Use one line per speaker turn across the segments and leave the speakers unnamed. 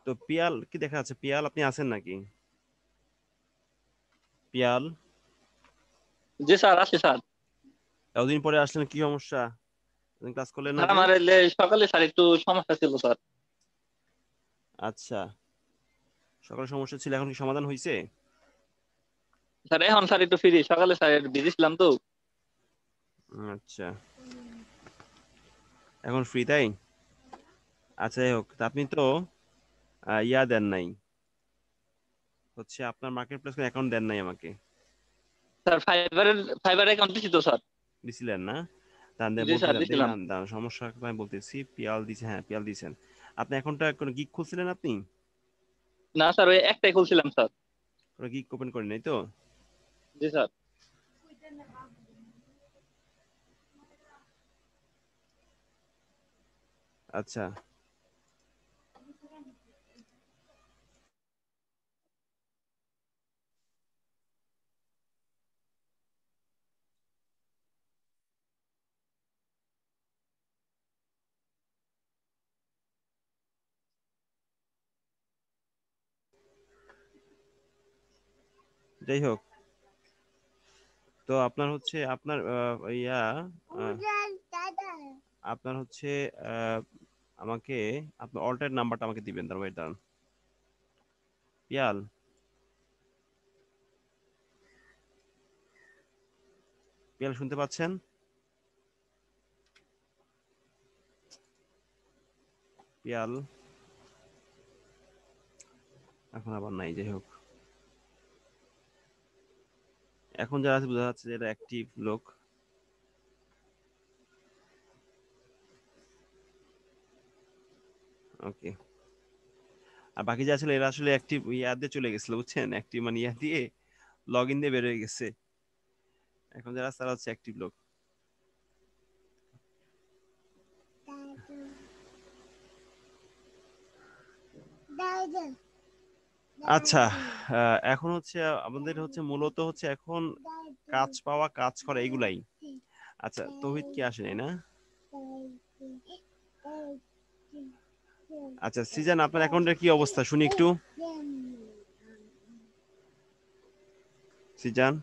তো পিয়াল কি দেখা যাচ্ছে? পিয়াল আপনি আছেন নাকি? পিয়াল,
জি স্যার, আছি স্যার।
এতদিন পরে আসলেন, কি সমস্যা? ক্লাস করলেন না
স্যার
যে?
আমার সকালে স্যার একটু সমস্যা ছিল স্যার।
আচ্ছা, সকালে সমস্যা ছিল, এখন কি সমাধান হয়েছে?
স্যার এখন স্যার একটু ফ্রি, সকালে স্যার বিজি ছিলাম তো।
আচ্ছা, এখন ফ্রি তাই? আচ্ছা, যাই হোক, তা আপনি তো ইয়া দেন নাই, হচ্ছে আপনার মার্কেট প্লেস অ্যাকাউন্ট দেন নাই আমাকে।
স্যার ফাইবার অ্যাকাউন্ট দিছি তো স্যার।
দিছিলেন না? দান দিয়ে
জি স্যার,
বলতেছেন, দেখি
দিছিলাম।
দাঁড়ান, সমস্যা আমি বলতেছি। পিয়াল দিছে, হ্যাঁ পিয়াল দিছেন। আপনি অ্যাকাউন্টটা কোনো গিগ খুলছিলেন আপনি?
না স্যার, ওই একটাই খুলছিলাম স্যার।
কোনো গিগ ওপেন করেন নাই তো?
জি স্যার।
আচ্ছা, যাই হোক, তো আপনার হচ্ছে আপনার ইয়া আহ, আপনার হচ্ছে আহ, আমাকে আপনার অল্টার নাম্বারটা আমাকে দিবেন, তার ওয়েট দাঁড়ান। পিয়াল, পিয়াল শুনতে পাচ্ছেন? পিয়াল এখন আবার নাই, যাই হোক, এখন যারা আছে বোঝা যাচ্ছে যে এটা অ্যাক্টিভ লোক। ওকে, আর বাকি যা ছিল এরা আসলে অ্যাক্টিভ ইয়া দিয়ে চলে গেছিল, বুঝছেন? অ্যাক্টিভ মানে ইয়া দিয়ে লগ ইন দিয়ে বের হয়ে গেছে। এখন যারা আছে তারা হচ্ছে অ্যাক্টিভ লোক। আচ্ছা, এখন হচ্ছে আমাদের হচ্ছে মূলত হচ্ছে এখন কাজ পাওয়া, কাজ করা, এগুলাই। আচ্ছা, তৌহিদ কি আসে নাই না? আচ্ছা সিজন, আপনার অ্যাকাউন্টের কি অবস্থা শুনি একটু। সিজান,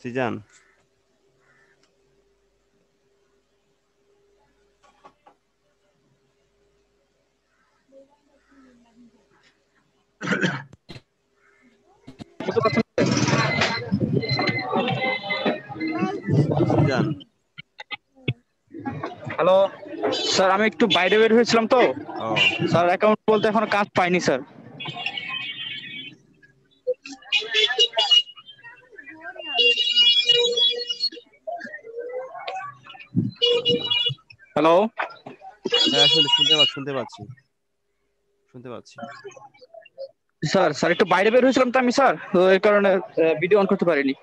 সিজান, সিজান।
হ্যালো স্যার, আমি একটু বাইরে বের হয়েছিলাম তো
ও,
স্যার। অ্যাকাউন্ট বলতে এখনো কাজ পাইনি স্যার। হ্যালো
হ্যাঁ শুনতে পাচ্ছি, শুনতে পাচ্ছি, শুনতে পাচ্ছি।
স্যার, স্যার একটু বাইরে বের হয়েছিলাম তো আমি স্যার, তো এই কারণে ভিডিও অন করতে পারিনি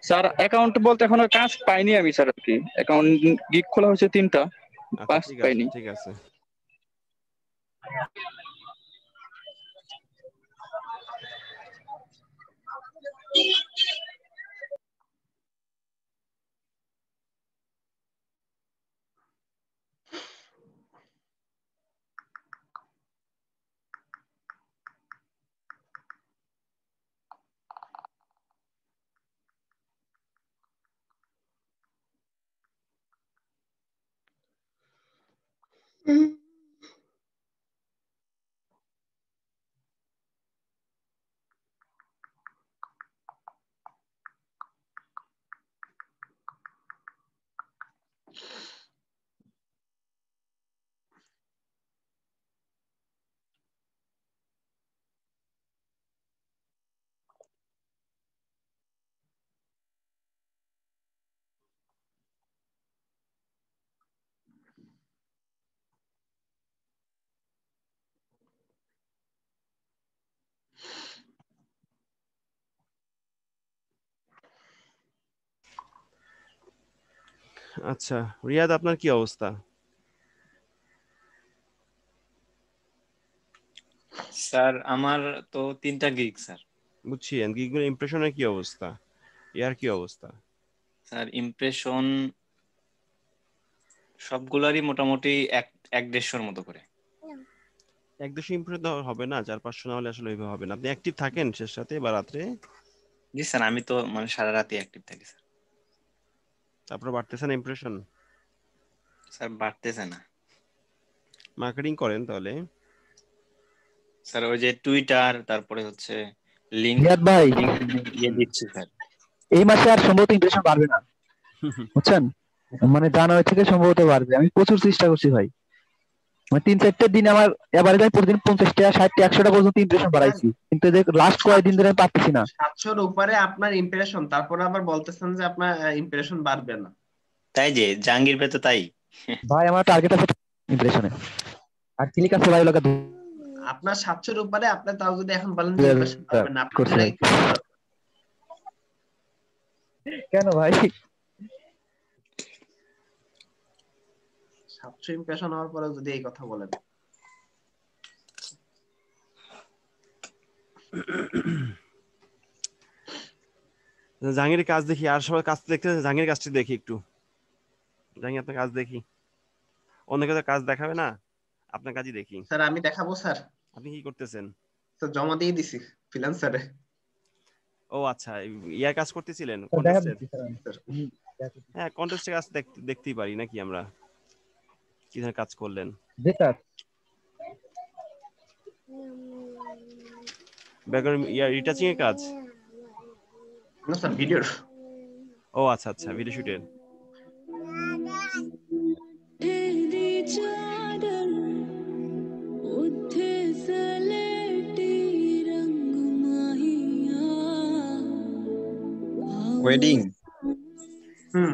স্যার। অ্যাকাউন্ট বলতে এখনো কাজ পাইনি আমি স্যার। আর কি অ্যাকাউন্ট গিগ খোলা হয়েছে 3টা,
আচ্ছা
কাজ
ঠিক আছে,
পাইনি।
ঠিক আছে। আচ্ছা, রিয়াদ আপনার কি অবস্থা?
স্যার আমার তো 3টা গিগ স্যার।
বুঝছি, গিগুলো ইমপ্রেশনের কি অবস্থা, ইয়ার কি অবস্থা?
স্যার ইমপ্রেশন সবগুলারই মোটামুটি এক এক 150-র মতো করে।
1-200 ইমপ্রেশন হবে না, 400-500 না হলে আসলে ওইভাবে হবে না। আপনি অ্যাক্টিভ থাকেন শেষ রাতে বা রাত্রে?
জি স্যার, আমি তো মানে সারা রাতই অ্যাক্টিভ থাকি স্যার।
তারপরে বাড়তেছে না ইমপ্রেশন?
স্যার বাড়তেছে না
মার্কেটিং করেন তাহলে?
স্যার, ওই যে টুইটার, তারপরে হচ্ছে লিঙ্ক
রিয়াদ ভাই,
দিচ্ছি স্যার।
এই মাসে আর সম্ভবত ইমপ্রেশন বাড়বে না, বুঝছেন? মানে জানুয়ারি থেকে সম্ভবত বাড়বে। আমি প্রচুর চেষ্টা করছি ভাই, মানে 3-4 দিন আমার এভারেজ আমি প্রতিদিন 50টা 60টা 100টা পর্যন্ত ইমপ্রেশন বাড়াইছি, কিন্তু এই যে লাস্ট কয়েকদিন ধরে আমি পারতেছি না।
700-র উপরে আপনার ইমপ্রেশন, তারপরে আবার বলতেছেন যে আপনার ইমপ্রেশন বাড়বে না।
তাই যে জাহাঙ্গীর ভাই তো তাই।
ভাই আমার টার্গেট আছে ইমপ্রেশনে, আর ক্লিক আছে ভাই লাগা
আপনার 700-র উপরে, আপনি তাও যদি এখন বলেন যে ইমপ্রেশন বাড়বে না, আপনি
করছে
এটা
ভাই।
কি করতে পারবেন?
কেন ভাই?
700 ইমপ্রেশন হওয়ার পরে যদি এই কথা বলেন।
জাহাঙ্গীরের কাজ দেখি, আর সবাই কাজ দেখতে, জাহাঙ্গীরের কাজটি দেখি একটু। জাহাঙ্গীর আপনার কাজ দেখি, অনেকে তো কাজ দেখাবে না, আপনার কাজই দেখি।
স্যার আমি দেখাবো স্যার।
আপনি কি করতেছেন?
তো জমা দিয়ে দিছি ফ্রিল্যান্সারে।
ও আচ্ছা, ইয়ার কাজ করতেছিলেন
দেখা
কন্টেস্টের?
দিচ্ছি স্যার আমি।
হ্যাঁ, কন্টেস্টের কাজ দেখতেই পারি নাকি আমরা, কি ধরনের কাজ করলেন।
যেটা
ব্যাকগ্রাউন্ড ইয়ার রিটাচিং এর কাজ?
না স্যার, ভিডিওর।
ও আচ্ছা আচ্ছা, ভিডিও শুটের।
ওয়েডিং।
হুম।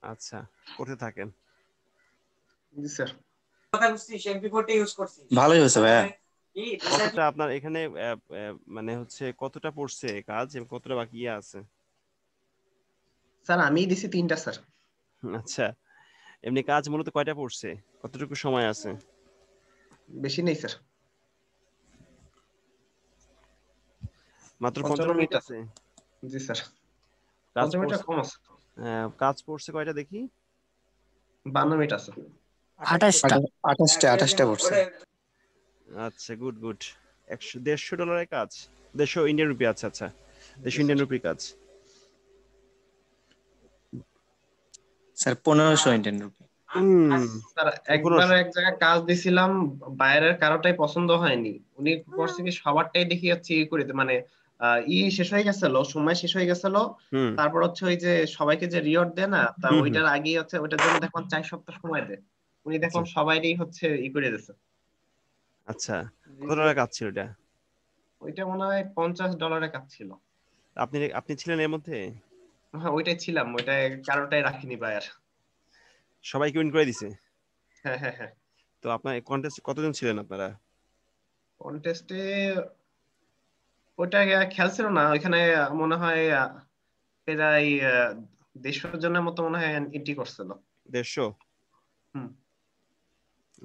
আচ্ছা, করতে থাকেন।
জি স্যার।
ভালোই হয়েছে ভাইয়া।
কতটা আপনার এখানে মানে হচ্ছে কতটা পড়ছে কাজ এবং কতটা বাকি আছে?
স্যার আমি দিছি 3টা স্যার।
আচ্ছা, এমনি কাজ মূলত কয়টা পড়ছে, কতটুকু সময় আছে?
বেশি নেই স্যার,
মাত্র
15
15 মিনিট
মিনিট
আছে?
জি স্যার।
কাজ
15 মিনিট
পড়ছে,
কম আছে।
কাজ পড়ছে কয়টা দেখি?
52 মিনিট আছে।
28টা পড়ছে।
আচ্ছা, গুড গুড। $150 কাজ, 150 ইন্ডিয়ান রুপি। আচ্ছা আচ্ছা, 150 ইন্ডিয়ান রুপি কাজ।
Sir 1500 Indian rupee.
স্যার একবার এক জায়গায় কাজ দিছিলাম, বাইরের কারোটাই পছন্দ হয়নি। উনি করছে কি সবারটাই দেখি হচ্ছে ই করে মানে শেষ হয়ে গেছিল, সময় শেষ হয়ে গেছিল। তারপর হচ্ছে ওই যে সবাইকে যে রিওয়ার্ড দেয় না, তা ওইটার আগে হচ্ছে ওইটার জন্য দেখলাম 4 সপ্তাহ সময় দেয়। উনি দেখলাম সবাইরই হচ্ছে ই করে দিয়েছে।
আচ্ছা, কত টাকা কাজ ছিল এটা?
ওইটা মনে হয় $50 কাজ ছিল।
আপনি ছিলেন এর মধ্যে?
হ্যাঁ ওইটাই ছিলাম, ওইটাই কারোটাই রাখিনি বায়ার।
সবাইকে উইন করে দিছে?
হ্যাঁ হ্যাঁ হ্যাঁ।
তো আপনার কন্টেস্ট কতজন ছিলেন আপনারা?
কন্টেস্টে ওইটা খেয়াল ছিল না, ওইখানে মনে হয় প্রায় 150 জনের মতো মনে হয় এন্ট্রি করছিল।
150?
হুম।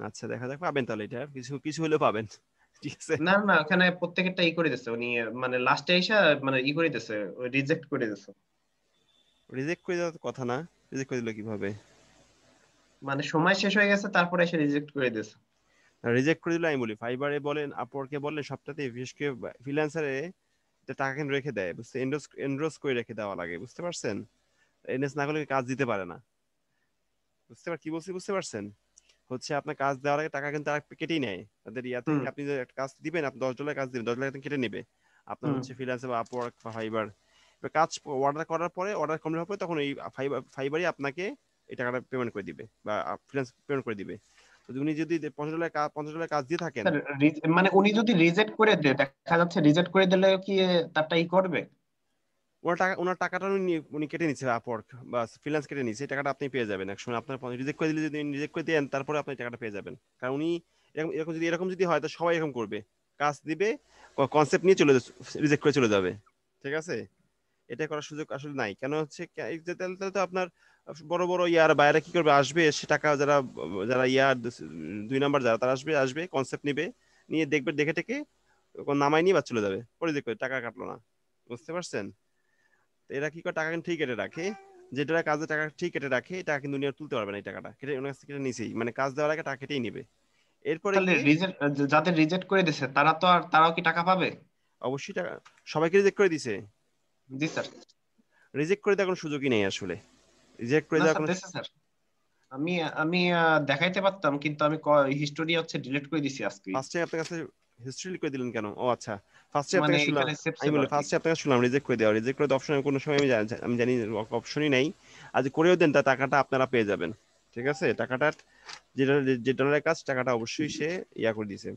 আচ্ছা, দেখা যাক, পাবেন তাহলে, এটা কিছু কিছু হলেও পাবেন, ঠিক আছে?
না না, ওখানে প্রত্যেকটা ই করে দিছে উনি, মানে লাস্টে এসে মানে ই করে দিছে, রিজেক্ট করে দিছে।
রিজেক্ট করে দেওয়ার কথা না, রিজেক্ট করে দিল কিভাবে?
মানে সময় শেষ হয়ে গেছে তারপরে এসে রিজেক্ট করে দিছে।
রিজেক্ট করে দিলে আমি বলি, ফাইবারে বলেন, আপওয়ার্কে বলেন, সবটাতে, বিশেষ করে ফ্রিল্যান্সারে টাকা কিন্তু রেখে দেয়, বুঝতে, এনরোজ করে রেখে দেওয়া লাগে, বুঝতে পারছেন? এনএস না করলে কাজ দিতে পারে না, কি বলছি বুঝতে পারছেন? হচ্ছে আপনার কাজ দেওয়ার আগে টাকা কিন্তু তারা কেটেই নেয় তাদের ইয়া থেকে। আপনি যদি একটা কাজ দিবেন, আপনি $10 কাজ দিবেন, $10 কেটে নেবে আপনার হচ্ছে ফ্রিল্যান্সার বা আপওয়ার্ক বা ফাইবার। এবার কাজ অর্ডার করার পরে, অর্ডার কমপ্লিট হওয়ার পরে, তখন এই ফাইবারই আপনাকে এই টাকাটা পেমেন্ট করে দিবে বা ফ্রিল্যান্স পেমেন্ট করে দিবে। তো উনি যদি $50 কাজ দিয়ে থাকেন,
মানে উনি যদি রিজেক্ট করে দেয়, দেখা যাচ্ছে রিজেক্ট করে দিলে কি তারটা ই করবে?
ওনার টাকাটা উনি কেটে নিচ্ছে, আপওয়ার্ক বা ফ্রিল্যান্স কেটে নিচ্ছে, এই টাকাটা আপনি পেয়ে যাবেন এক সময়। আপনার রিজেক্ট করে দিলে, যদি রিজেক্ট করে দেন, তারপরে আপনি টাকাটা পেয়ে যাবেন। কারণ উনি এরকম যদি হয়, তো সবাই এরকম করবে, কাজ দিবে, কনসেপ্ট নিয়ে রিজেক্ট করে চলে যাবে, ঠিক আছে? এটা করার সুযোগ আসলে নাই। কেন হচ্ছে তাহলে তো আপনার বড় বড় ইয়ার বাইরে কি করবে, আসবে এসে টাকা যারা যারা ইয়ার 2 নাম্বার যারা তারা আসবে কনসেপ্ট নিবে, নিয়ে দেখবে, দেখে টেকে নামাই নিয়ে বা চলে যাবে, পরে দেখবে টাকা কাটলো না। বুঝতে পারছেন? তো এরা কি করে টাকা ঠিক কেটে রাখে, যেটা কাজে টাকা ঠিক কেটে রাখে, টাকা কিন্তু উনি আর তুলতে পারবে না, এই টাকাটা কেটে ওনার কাছ থেকে কেটে নিছেই, মানে কাজ দেওয়ার আগে টাকা কেটেই নিবে। এরপরে
তাহলে
গিয়ে
রিজেক্ট, যাদের রিজেক্ট করে দিছে তারাও কি টাকা পাবে?
অবশ্যই টাকা, সবাইকে রিজেক্ট করে দিছে।
জি স্যার।
রিজেক্ট করে দেওয়ার কোনো সুযোগই নেই আসলে, রিজেক্ট করে
না
দেওয়ার
স্যার,
কোনো
দিছে স্যার। আমি আমি দেখাইতে পারতাম, কিন্তু আমি হিস্টোরি হচ্ছে ডিলিট করে দিছি আজকে।
ফার্স্টে আপনার কাছে হিস্ট্রি করে দিলেন কেন? ও আচ্ছা, ফার্স্টে
মানে
আপনাকে শুনলাম,
এখানে সেভ
আমি
ছিল
বলি
আর কি।
ফার্স্টে আপনাকে শুনলাম রিজেক্ট করে দেওয়া, রিজেক্ট করে দেওয়ার অপশন কোনো সময় আমি জানি অপশনই নাই। আজ করেও দেন, তা টাকাটা আপনারা পেয়ে যাবেন। ঠিক আছে, টাকাটা যেটা যে ডলারের কাজ, টাকাটা অবশ্যই সে ইয়া করে দিয়েছে।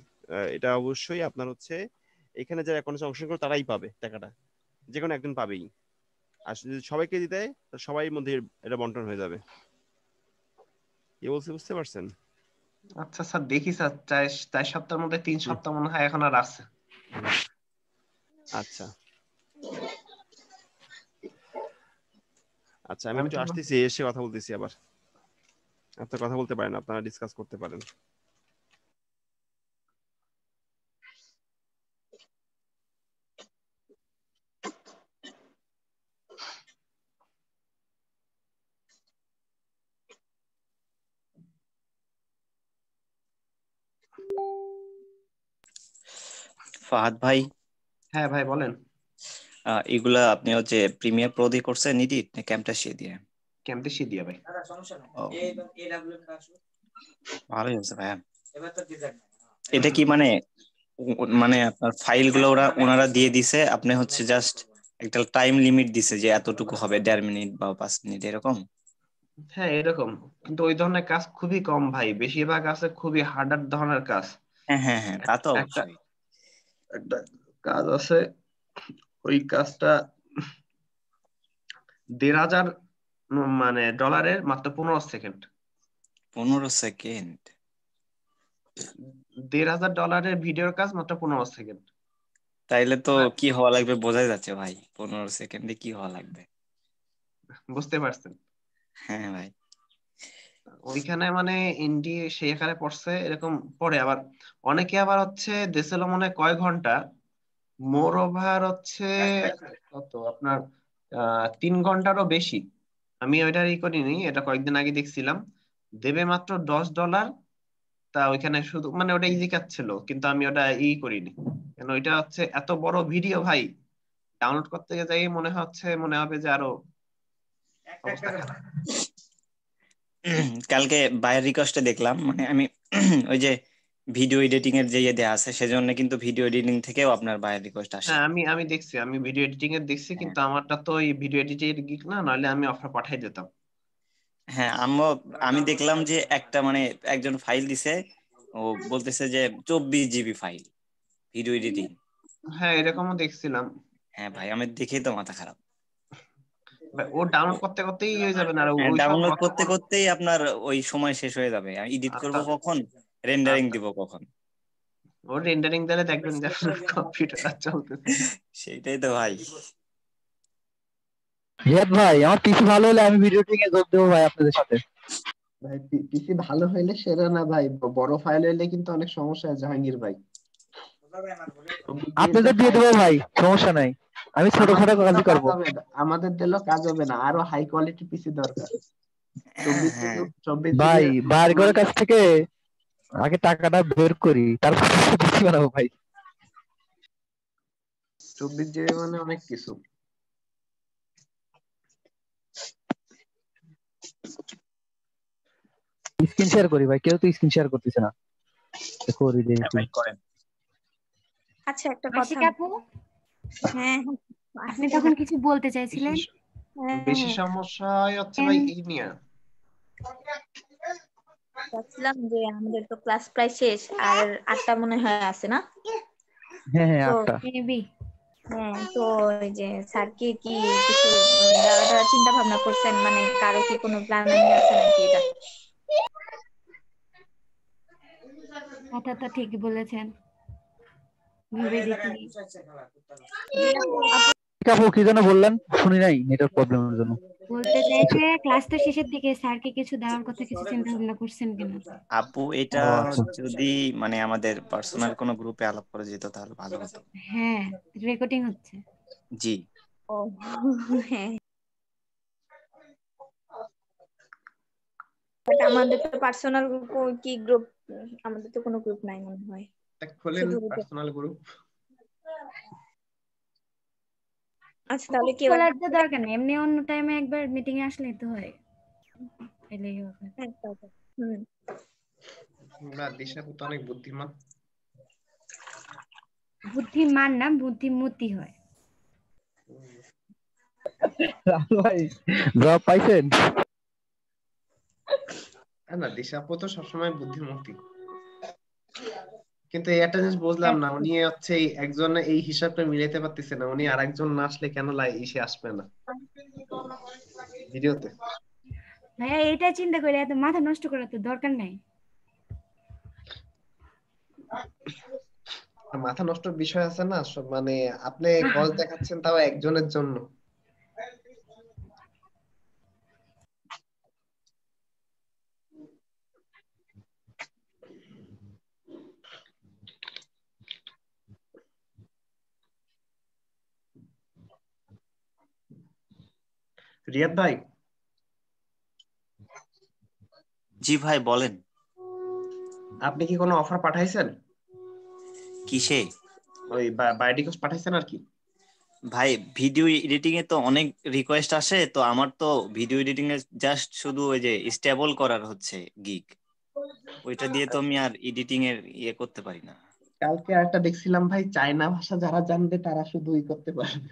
এটা অবশ্যই আপনার হচ্ছে এখানে যারা অ্যাকাউন্টে অংশগ্রহণ করে তারাই পাবে টাকাটা, যে কোনো একজন পাবেই। আর যদি সবাইকে দিতে হয় তাহলে সবাই মধ্যে এটা বন্টন হয়ে যাবে। কি বলছি বুঝতে পারছেন?
আচ্ছা স্যার, দেখি স্যার, 4 সপ্তাহের মধ্যে 3 সপ্তাহ মনে হয় এখন আর আছে।
আচ্ছা আচ্ছা, আমি
আমি
একটু
তো
আসতেছি, এসে কথা বলতেছি আবার। আপনারা কথা বলতে পারেন, আপনারা ডিসকাস করতে পারেন।
ফাহাদ ভাই,
হ্যাঁ ভাই বলেন।
এগুলা আপনি হচ্ছে প্রিমিয়ার প্রো দিয়ে করছেন এডিট না ক্যামটাসিয়া দিয়ে?
ক্যাম্পেশি দিয়ে ভাই।
ও, ভালোই হচ্ছে ভাইয়া। এটা কি মানে মানে আপনার ফাইল গুলো ওনারা দিয়ে দিছে, আপনি হচ্ছে জাস্ট একটা টাইম লিমিট দিছে যে এতটুকু হবে, 1.5 মিনিট বা 5 মিনিট এরকম?
হ্যাঁ এরকম, কিন্তু ওই ধরনের কাজ খুবই কম ভাই, বেশিরভাগ আছে খুবই হার্ডার ধরনের কাজ।
হ্যাঁ হ্যাঁ হ্যাঁ, তা তো
একটা
অবশ্যই।
একটা কাজ আছে, ওই কাজটা 1,500 মানে ডলারের মাত্র 15 সেকেন্ড।
15 সেকেন্ড?
1,500 ডলারের ভিডিওর কাজ মাত্র 15 সেকেন্ড।
তাইলে তো কি হওয়া লাগবে বোঝাই যাচ্ছে ভাই, 15 সেকেন্ডে কি হওয়া লাগবে।
বুঝতে পারছেন?
হ্যাঁ ভাই।
ওইখানে মানে এনডি সেখানে পড়ছে এরকম পড়ে, আবার অনেকে আবার হচ্ছে দেশের মনে হয় কয় ঘন্টা, মোর ওভার হচ্ছে কত আপনার 3 ঘন্টারও বেশি। আমি ওইটা করিনি, এটা কয়েকদিন আগে দেখছিলাম, দেবে মাত্র $10। তা ওইখানে শুধু মানে ওটা ইজি কাজ ছিল, কিন্তু আমি ওটা করিনি, কেন ওইটা হচ্ছে এত বড় ভিডিও ভাই, ডাউনলোড করতে যাই মনে হবে যে আরো অবস্থা খারাপ।
কালকে বায়ের রিকোয়েস্টে দেখলাম, মানে আমি ওই যে ভিডিও এডিটিং এর যে ইয়ে দেয়া আছে সেজন্য কিন্তু ভিডিও এডিটিং থেকেও আপনার বায়ের রিকোয়েস্ট আসে।
হ্যাঁ আমি দেখছি, আমি ভিডিও এডিটিং এর দেখছি,
হ্যাঁ
কিন্তু আমারটা তো এই ভিডিও এডিটিং এর গিক না, নাহলে আমি অফার পাঠাই দিতাম।
হ্যাঁ, আমি দেখলাম যে একটা মানে একজন ফাইল দিছে, ও বলতেছে যে 24 জিবি ফাইল ভিডিও এডিটিং।
হ্যাঁ এরকমও দেখছিলাম।
হ্যাঁ ভাই, আমি দেখেই তো মাথা খারাপ।
ভাই, ও ডাউনলোড করতে করতেই হয়ে যাবে না, আর
হ্যাঁ,
ওই সব
ডাউনলোড
কত
করতে
বড়।
করতেই আপনার ওই সময় শেষ হয়ে যাবে, আমি এডিট
আর
করব
তা-
কখন, রেন্ডারিং
আর
দিব কখন?
ওর রেন্ডারিং দিলে দেখবেন যে আপনার কম্পিউটার চলতেছে না।
সেইটাই তো ভাই।
রিয়াদ ভাই, আমার পিসি ভালো হলে আমি ভিডিও এডিটিং এ যোগ দেবো ভাই আপনাদের সাথে।
ভাই পিসি ভালো হইলে সেরা না ভাই, বড় ফাইল হইলে কিন্তু অনেক সমস্যা হয় জাহাঙ্গীর ভাই।
আপনাদের দিয়ে দেবো ভাই, সমস্যা নাই, আমি ছোটখাটো
আমাদের দিলেও
কাজই
কাজ
করবো।
হবে না, আমাদের দিলেও কাজ হবে না, আরো হাই কোয়ালিটি পিসি দরকার।
হ্যাঁ
24 জিবি,
হ্যাঁ
24 জিবি
ভাই বাড়িঘরের কাছ থেকে আগে টাকাটা বের করি, তারপর পিসি বানাবো ভাই।
24 জিবি মানে অনেক কিছু।
স্ক্রিন শেয়ার করি ভাই, কেউ তো স্ক্রিন শেয়ার করতেছে না, করি
হ্যাঁ
দেখি।
ভাই করেন।
আচ্ছা একটা কথা।
আশিক আপু,
হ্যাঁ
আপনি তখন কিছু বলতে চাইছিলেন?
বেশি
হ্যাঁ
বেশি
হ্যাঁ
সমস্যা হচ্ছে ভাই এই নিয়ে।
ভাবছিলাম যে আমাদের তো ক্লাস প্রায় শেষ, আর 8টা মনে হয় আছে না?
হ্যাঁ হ্যাঁ,
তো
8টা।
মেবি।
হ্যাঁ, তো ওই যে স্যারকে কি কিছু দেওয়ার চিন্তা ভাবনা করছেন, মানে কারো কি কোনো প্ল্যানিং আছে নাকি এটা?
কথা তো ঠিকই বলেছেন, ভেবে দেখিনি।
জি আপু,
আপু কি যেন বললেন, শুনি নাই নেটওয়ার্ক প্রবলেমের জন্য।
বলতে চাইছে ক্লাস তো শেষের দিকে, স্যারকে কিছু দেওয়ার কথা কিছু চিন্তা ভাবনা করছেন কিনা?
আপু এটা
ও আচ্ছা।
যদি মানে আমাদের পার্সোনাল কোনো গ্রুপে আলাপ করা যেত তাহলে ভালো হতো।
হ্যাঁ, রেকর্ডিং হচ্ছে।
জি
ও হ্যাঁ, বাট আমাদের তো পার্সোনাল কি গ্রুপ, আমাদের তো কোনো গ্রুপ নাই মনে হয়।
খোলেন
শুধু
পার্সোনাল গ্রুপ।
আচ্ছা তাহলে কি
খোলার তো দরকার নেই, এমনি অন্য টাইমে একবার মিটিং এ আসলেই তো হয়, এলেই হবে।
না দিশাপু তো অনেক বুদ্ধিমান।
বুদ্ধিমান না, বুদ্ধিমতী হয়।
ভাই জব পাইছেন?
না দিশাপু তো সবসময় বুদ্ধিমতী, কিন্তু এই একটা জিনিস বুঝলাম না, উনি হচ্ছে একজন এই হিসাবটা মিলাইতে পারতেছে না, উনি আরেকজন না আসলে কেন এসে আসবে না ভিডিওতে।
ভাইয়া এটা চিন্তা করে এত মাথা নষ্ট করার তো দরকার নাই।
মাথা নষ্ট বিষয় আছে না সব, মানে আপনি গজ দেখাচ্ছেন তাও একজনের জন্য। রিয়াদ ভাই।
জি ভাই বলেন।
আপনি কি কোনো অফার পাঠাইছেন?
কিসে?
ওই বায়োডিকস পাঠাইছেন আর কি?
ভাই ভিডিও এডিটিং এ তো অনেক রিকোয়েস্ট আসে, তো আমার তো ভিডিও এডিটিং এ জাস্ট শুধু ওই যে স্টেবল করার হচ্ছে গিগ, ওইটা দিয়ে তো আমি আর এডিটিং এর ইয়ে করতে পারি না।
কালকে একটা দেখছিলাম ভাই, চায়না ভাষা যারা জানবে তারা শুধু করতে পারবে।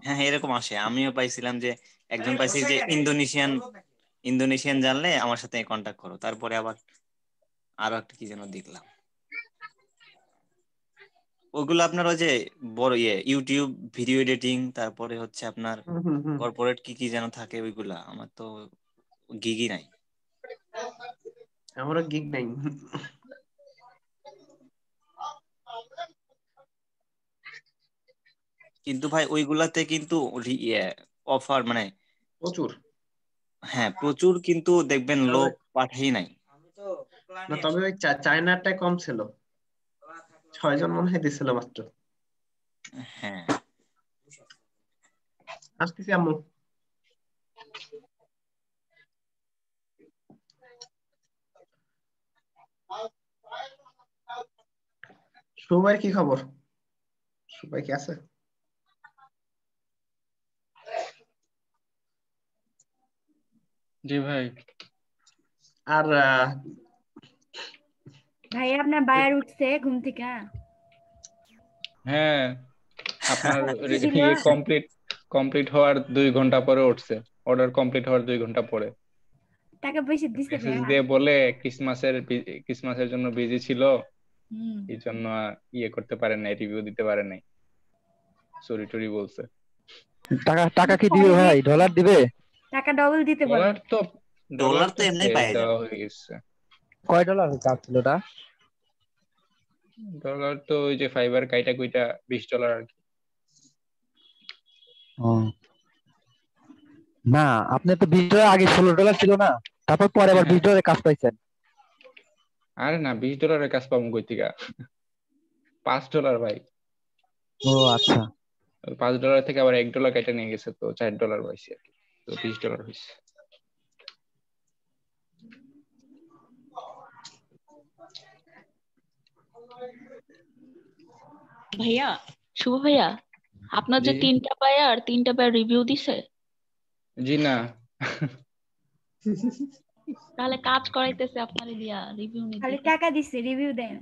হ্যাঁ এরকম আসে, আমিও পাইছিলাম যে একজন পাইছি যে ইন্দোনেশিয়ান জানলে আমার সাথে কন্টাক্ট করো, তারপরে আবার আরো একটা কি যেন দেখলাম। ওগুলো আপনার ওই যে বড় ইউটিউব ভিডিও এডিটিং, তারপরে হচ্ছে আপনার কর্পোরেট কি কি যেন থাকে, ওইগুলা আমার তো গিগই নাই।
আমারও গিগ নাই।
কিন্তু ভাই ওইগুলাতে কিন্তু অফার মানে
প্রচুর।
হ্যাঁ প্রচুর, কিন্তু দেখবেন লোক পাঠাই নাই।
না তবে ওই চায়নাটাই কম ছিল, 6 জন মনে হয় দিছিল মাত্র।
হ্যাঁ
আসতেছি আম্মু। সুবাই কি খবর? সুবাই কি আছে?
জি ভাই।
আর
ভাই আপনার বায়ার উঠছে ঘুম থেকে?
হ্যাঁ আপনার
ছিল?
কমপ্লিট হওয়ার 2 ঘন্টা পরে উঠছে, অর্ডার কমপ্লিট হওয়ার 2 ঘন্টা পরে
টাকা পয়সা দিছে
মেসেজ
ভাইয়া?
দিয়ে বলে ক্রিসমাসের জন্য বিজি ছিল, এই জন্য করতে পারে নাই, রিভিউ দিতে পারে নাই, সরি টরি বলছে।
টাকা কি দিবে ভাই? ডলার দিবে?
টাকা ডবল দিতে বলে।
ডলার তো এমনি পাই
দেওয়া হয়ে গেছে।
কয় ডলার চাচ্ছিল ওটা?
ডলার তো ওই যে ফাইবার কাইটা কুইটা $20 আর কি।
না আপনি তো $20 আগে $16 ছিল না, তারপর পরে আবার $20 কাজ পাইছেন।
আরে না $20 কাজ পাবো কই থেকে, $5 ভাই।
ও আচ্ছা।
$5 থেকে আবার $1 কেটে নিয়ে গেছে, তো $4 পাইছি আর কি, তো $20 হয়েছে।
ভাইয়া, শুভ ভাইয়া, আপনার যে 3টা বায়ার রিভিউ দিছে?
জি না।
তাহলে কাজ করাইতেছে আপনারে দিয়া, রিভিউ নিতে।
খালি টাকা দিছে, রিভিউ দেন?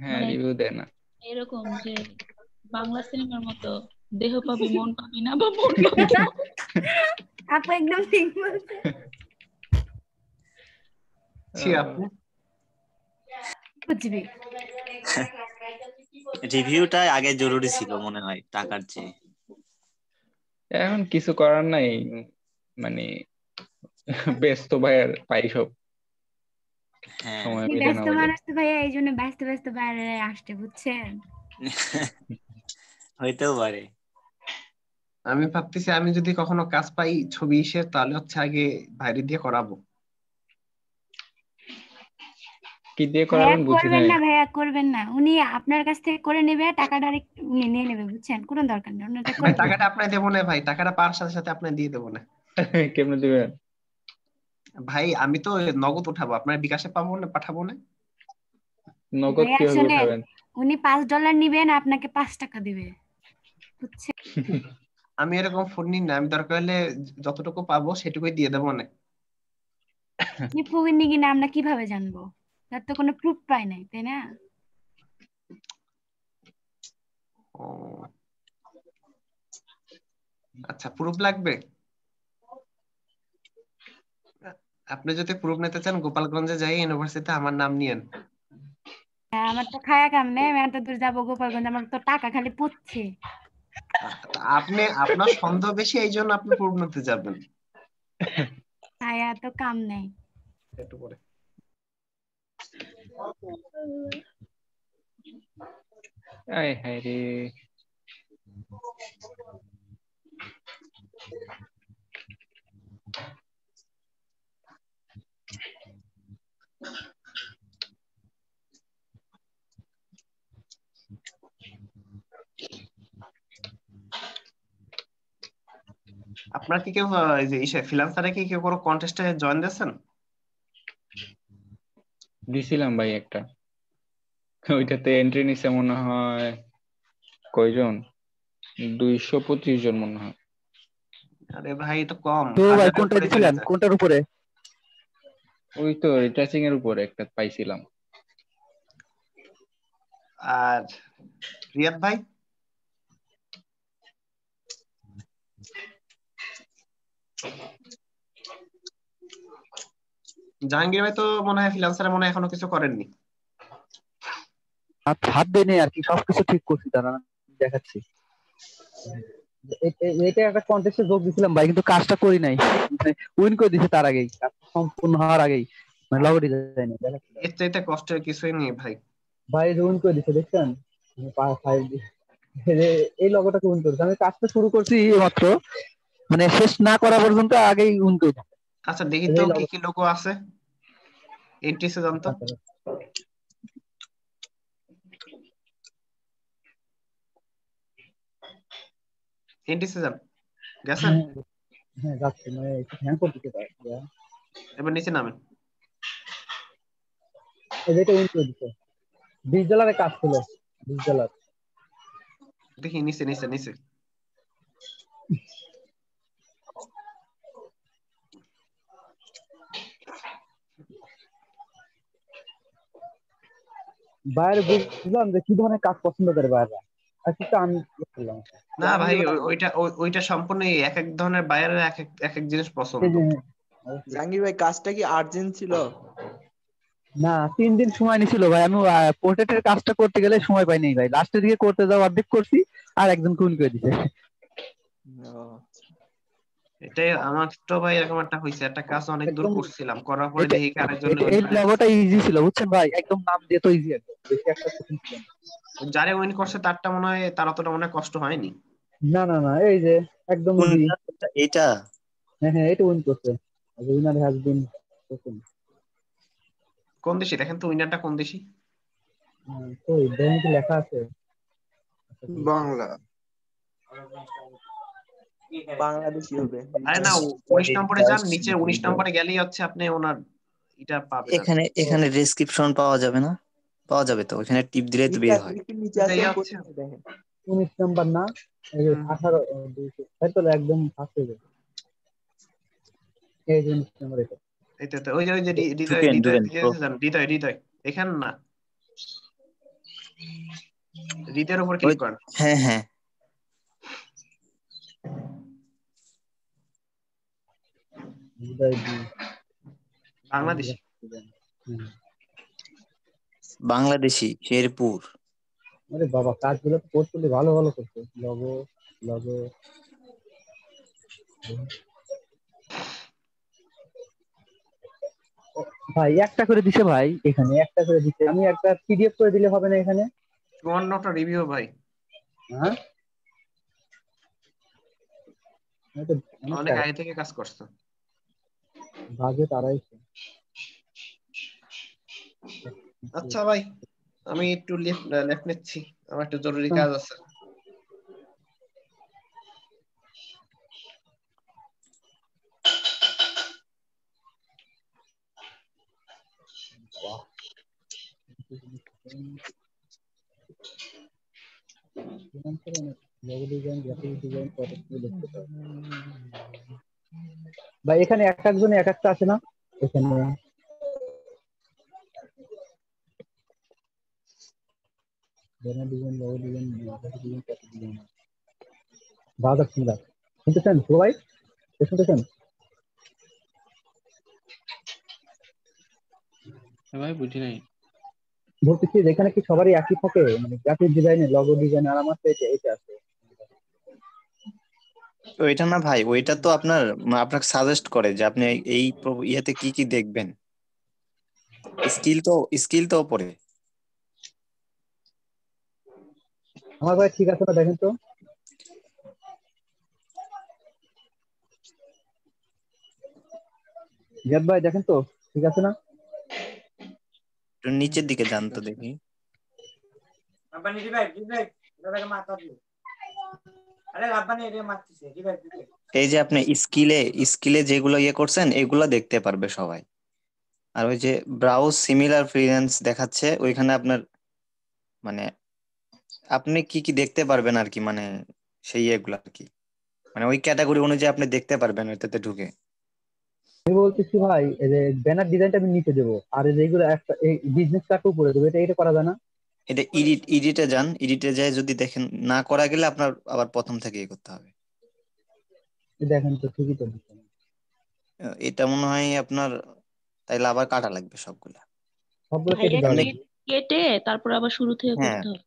হ্যাঁ রিভিউ দেয় না।
এরকম যে বাংলা সিনেমার মতো দেহ পাবি মন পাবি না, বা মন পাবি না।
আপু একদম ঠিক বলছে।
ছি আপু
বুঝবি।
রিভিউটা আগে জরুরি ছিল মনে হয় টাকার চেয়ে।
এখন কিছু করার নাই, মানে ব্যস্ত ভাইয়ার পাই সব সময় মিলে না।
ব্যস্ত মানুষ তো ভাইয়া, এই জন্য ব্যস্ত বাইরে আসতে, বুঝছেন?
হইতেও পারে।
আমি ভাবতেছি আমি যদি কখনো কাজ পাই ছবি ইসে, তাহলে হচ্ছে আগে বাইরে দিয়ে করাবো।
কি দিয়ে
ভাইয়া
করাবেন বুঝি
করবেন
নাই।
না, ভাইয়া করবেন না, উনি আপনার কাছ থেকে করে নেবে, টাকাটা উনি নিয়ে নেবে, বুঝছেন? কোনো দরকার নেই, ওনাটা
ভাই
করে
টাকাটা
দেবেন।
আপনার দেবো না ভাই, টাকাটা পাওয়ার সাথে সাথে আপনার দিয়ে দেবো না
কেমনে দিবেন?
ভাই। আমি তো নগদ উঠাবো, আপনার বিকাশে পাবো না, পাঠাবো না।
নগদ
ভাইয়া
কিভাবে
শোনেন,
উঠাবেন?
উনি $5 নিবেন, আপনাকে 5 টাকা দিবে, বুঝছেন?
আমি এরকম ফোন নিই না, আমি দরকার হলে যতটুকু পাবো সেটুকুই দিয়ে দেবো না।
আপনি ফকিন্নি কিনা আমরা কিভাবে জানবো? তার তো কোনো প্রুফ পাই নাই, তাই না?
ও আচ্ছা, প্রুফ লাগবে। আপনি যদি প্রুফ নিতে চান, গোপালগঞ্জে যাই, ইউনিভার্সিটিতে আমার নাম নিয়েন।
হ্যাঁ, আমার তো খায়া কাম নেই, আমি এত দূর যাবো গোপালগঞ্জ, আমার তো টাকা খালি পড়ছে।
আপনার সন্দেহ বেশি, এই জন্য আপনি প্রুফ নিতে যাবেন।
খায়া তো কাম নেই।
একটু পরে
আয় হায় রে।
আপনার কি কেউ এই যে ইসে ফ্রিল্যান্সারে কি কেউ কোনো কন্টেস্টে জয়েন দিয়েছেন?
দিছিলাম ভাই একটা, ওইটাতে এন্ট্রি নিছে মনে হয় কয়জন, 225 জন মনে হয়।
আরে ভাই এটা কম,
তো ভাই
1000-এর
কোনটা
উপরে চলে
দিছিলেন,
যায়।
কোনটার উপরে?
ওই তো রিটাচিং এর উপরে একটা পাইছিলাম।
আর রিয়াদ ভাই? জাহাঙ্গীর ভাই তো মনে হয় ফ্রিল্যান্সারে মনে হয় এখনো কিছু করেননি।
হাত দেয় নেই আর কি, সবকিছু ঠিক করছি, তারা দেখাচ্ছি। এটা একটা কন্টেস্টে যোগ দিছিলাম ভাই, কিন্তু কাজটা করি নাই, উইন করে দিছে তার আগেই, কাজ সম্পূর্ণ হওয়ার আগেই, মানে লগটি যায় না।
এর চাইতে কষ্টের কিছুই নেই ভাই।
ভাই উইন করে দিছে, দেখছেন? এই লগোটাকে উইন করেছে, আমি কাজটা শুরু করছি মাত্র, মানে শেষ না করা পর্যন্ত আগেই উইন করে দিছে।
আচ্ছা দেখি তো কি কি লোগো আছে এন্ট্রিসে, জানতো। এন্ট্রিসে যান, গেছেন?
হ্যাঁ যাচ্ছে, মানে একটু হ্যাং করতেছে তাই।
এবার নিচে নামেন।
এটা উইন করে দিছে, $20 কাজ ছিল, $20।
দেখি নিচে নিচে নিচে।
বাইরে বুঝলাম যে কি ধরনের কাজ পছন্দ করে বাইরে, আর কিন্তু আমি বললাম
না ভাই, ওইটা সম্পূর্ণ এক এক ধরনের বাইরের এক এক জিনিস পছন্দ।
জাহাঙ্গীর ভাই কাজটা কি আর্জেন্ট ছিল?
না, 3 দিন সময় নিছিল ভাই, আমি পোর্ট্রেটের কাজটা করতে গেলে সময় পাইনি ভাই, লাস্টের দিকে করতে যাও অর্ধেক করছি, আর একজন কুইন করে দিছে।
এটাই আমার তো ভাই এরকম একটা হইছে, একটা কাজ অনেক দূর করছিলাম, করার পরে দেখি কি আরেকজন
এই লগোটা ইজি ছিল, বুঝছেন ভাই, একদম নাম দিয়ে তো ইজি, একদম বেশি একটা কঠিন ছিল না।
যারে উইন করছে তারটা মনে হয়, তার অতটা মনে হয় কষ্ট হয়নি।
না না না, এই যে একদম ইজি।
এটা
হ্যাঁ হ্যাঁ, এটা উইন করছে, উইনার হ্যাজ বিন ওপেন।
কোন দেশি দেখেন তো, উইনারটা কোন দেশি?
ওই দেখেন কি লেখা আছে,
বাংলা, বাংলাদেশি হবে।
আরে না, 19 নম্বরে যান, নিচে 19 নম্বরে গেলেই হচ্ছে আপনি ওনার এটা পাবেন।
এখানে এখানে ডেসক্রিপশন পাওয়া যাবে না? পাওয়া যাবে তো, এখানে টিপ দিলে তো বের হয়।
নিচে আছে, প্রথমে দেখেন
19 নাম্বার না, 18 200 তো একদম ফার্স্ট হয়ে যায়, এই যে 19 নম্বর এটা।
এইটা তো ওই যে হৃদয় হৃদয় এখানে না, হৃদয়ের উপর ক্লিক করেন।
হ্যাঁ হ্যাঁ,
বাংলাদেশি,
বাংলাদেশি, শেরপুর।
আরে বাবা, কাজগুলো তো করতে ভালো ভালো করছে, লগো লগো। ভাই একটা করে দিছে ভাই, এখানে একটা করে দিছে, আমি একটা পিডিএফ করে দিলে হবে না এখানে?
54টা রিভিউ ভাই।
হ্যাঁ আমি তো অনেক
অনেক আগে থেকে কাজ করছো।
বাজেট 250।
আচ্ছা ভাই, আমি একটু লেফট নিচ্ছি, আমার একটু জরুরি কাজ আছে।
ভাই এখানে এক একজনে এক একটা আছে না এখানে? শুনতেছেন ভাই? শুনতেছেন
ভাই? বুঝি নাই।
বলতেছি এখানে কি সবারই একই থাকে, মানে গ্রাফিক ডিজাইনে লগো ডিজাইন আর আমার তো এটা আছে।
ওইটা না ভাই, ওইটা তো আপনাকে সাজেস্ট করে যে আপনি এই ইয়েতে কি কি দেখবেন। স্কিল তো পড়ে।
আমার ভাই ঠিক আছে না, দেখেন তো। জিয়াদ ভাই দেখেন তো ঠিক আছে না?
একটু নিচের দিকে যান তো দেখি। এই যে আপনি স্কিলে যেগুলো ইয়ে করছেন এগুলো দেখতে পারবে সবাই। আর ওই যে ব্রাউজ সিমিলার ফ্রিল্যান্স দেখাচ্ছে, ওইখানে আপনার মানে আপনি কি কি দেখতে পারবেন আর কি, মানে সেই এগুলো আর কি, মানে ওই ক্যাটাগরি অনুযায়ী আপনি দেখতে পারবেন ওইটাতে ঢুকে।
আমি বলতেছি ভাই, এই যে ব্যানার ডিজাইনটা আমি নিচে দেবো আর এই যেগুলো একটা এই বিজনেস কার্ডটা উপরে দেবো, এটা করা যায় না?
এটা এডিটে যান, এডিটে যায় যদি দেখেন না করা গেলে আপনার আবার প্রথম থেকে ইয়ে করতে হবে।
দেখেন তো ঠিকই তো।
এটা মনে হয় আপনার তাইলে আবার কাটা লাগবে সবগুলা।
সবগুলো কেটে
ভাইয়া
দেওয়া লাগবে।
কেটে তারপর আবার শুরু থেকে
হ্যাঁ,
করতে হবে।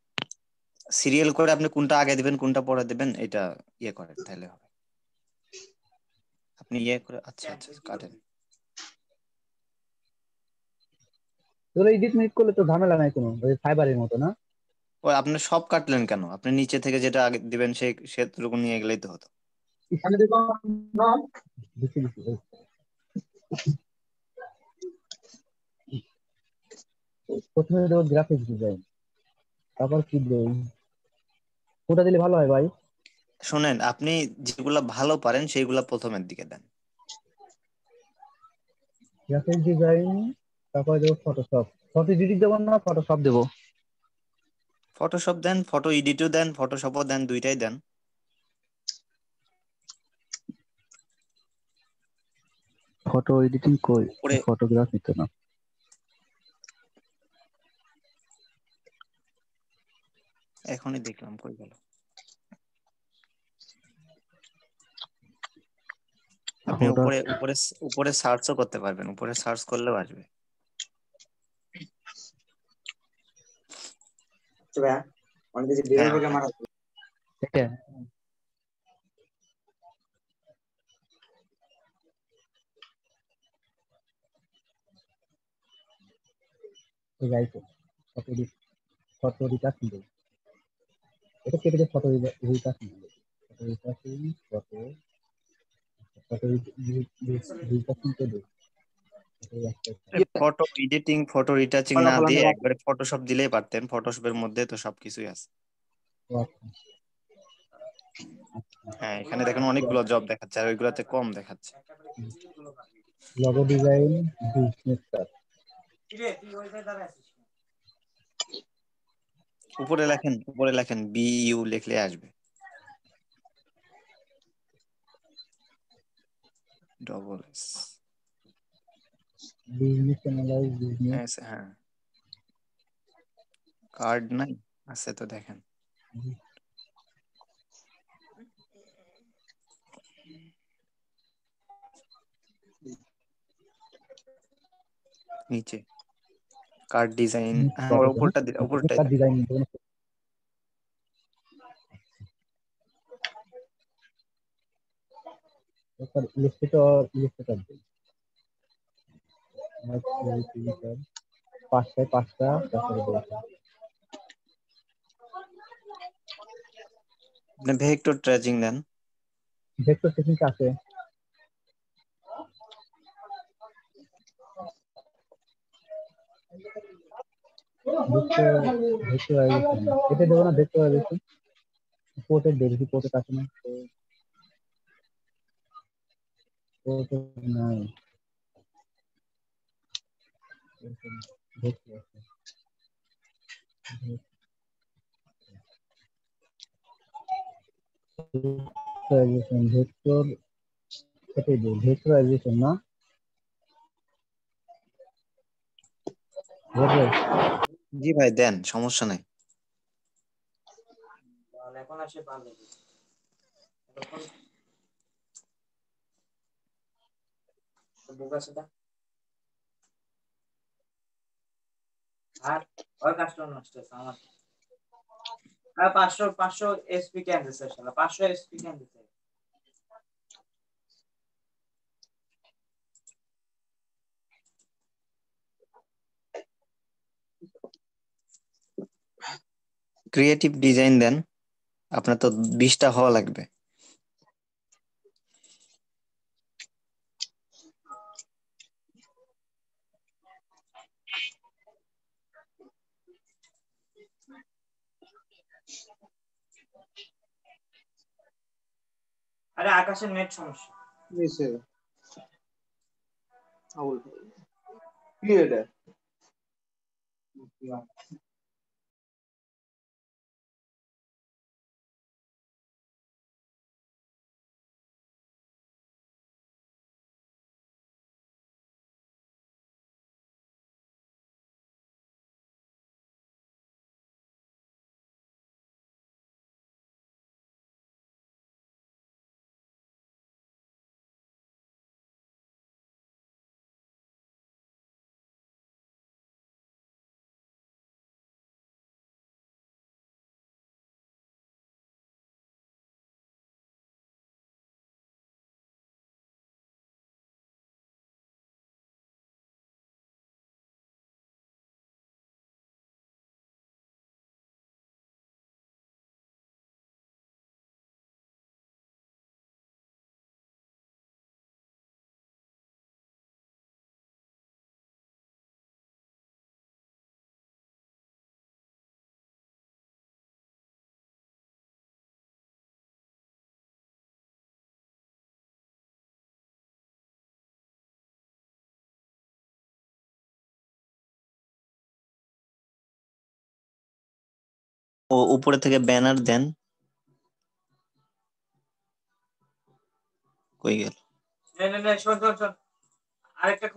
সিরিয়াল করে আপনি কোনটা আগে দিবেন কোনটা পরে দিবেন এটা ইয়ে করেন তাহলে হবে। আপনি ইয়ে করে আচ্ছা কাটেন।
তোর এডিট মিট করলে তো ঝামেলা নাই কোনো, ওই ফাইবারের মতো না?
ওই আপনি সব কাটলেন কেন? আপনি নিচে থেকে যেটা আগে দিবেন সেটুকু নিয়ে গেলেই তো হতো।
এখানে দেখো না দিছি প্রথমে দেবো গ্রাফিক্স ডিজাইন, তারপর কি দেবো, কোনটা দিলে ভালো হয় ভাই?
শোনেন, আপনি যেগুলা ভালো পারেন সেইগুলা প্রথমের দিকে দেন।
গ্রাফিক ডিজাইন, তারপর দেবো ফটোশপ। ফটো এডিটিং দেবো না ফটোশপ দেবো?
ফটোশপ দেন, ফটো এডিটও দেন, ফটোশপও দেন, দুইটাই দেন।
ফটো এডিটিং কই? ফটোগ্রাফি তো না।
এখনই দেখলাম কই গেল। আপনি উপরে সার্চও করতে পারবেন, উপরে সার্চ করলেও আসবে।
ফটো রিটাচিং দেবো, এটা কেটে দিয়ে ফটো রিটাচিং দেবো। ফটো রিটাচিং করে দেবো।
ফটো এডিটিং ফটো রিটাচিং না দিয়ে একবারে ফটোশপ দিলেই পারতেন, ফটোশপের মধ্যে তো সবকিছুই আছে। হ্যাঁ, এখানে দেখুন অনেকগুলো জব দেখাচ্ছে আর ওইগুলোতে কম দেখাচ্ছে।
Logo design, business card.
উপরে লেখেন BU লিখলে আসবে। Double S
business analyse business.
হ্যাঁ, কার্ড নাই, আছে তো দেখেন। নিচে কার্ড ডিজাইন, হ্যাঁ ওর উপরটাই
ডিজাইন পাঁচটা
ভেক্টর ট্রেজিং দেন।
ভেক্টর টেকনিক আছে। ভেক্টরাইজেশন এটা দেবো না, ভেক্টরাইজেশন পোর্টের দেখি পোর্টের কাছে না, পোর্টের নাই। ভেক্টরাইজেশন ভেক্টর এটাই দেব, ভেক্টরাইজেশন না
জি ভাই দেন, সমস্যা নাই।
এখন আসে ভালো বোকা সেটা আর ওই কাস্টমার নষ্ট হচ্ছে আমার। আর 500 এসপি কেন দিছে শালা, 500 এসপি কেন দিছে?
ক্রিয়েটিভ ডিজাইন দেন, আপনার তো 20টা হওয়া লাগবে।
আরে আকাশের নেট সমস্যা
নিচে কি এটা?
ও উপরে থেকে ব্যানার দেন, কই গেল?
নে শোন শোন শোন আরেকটা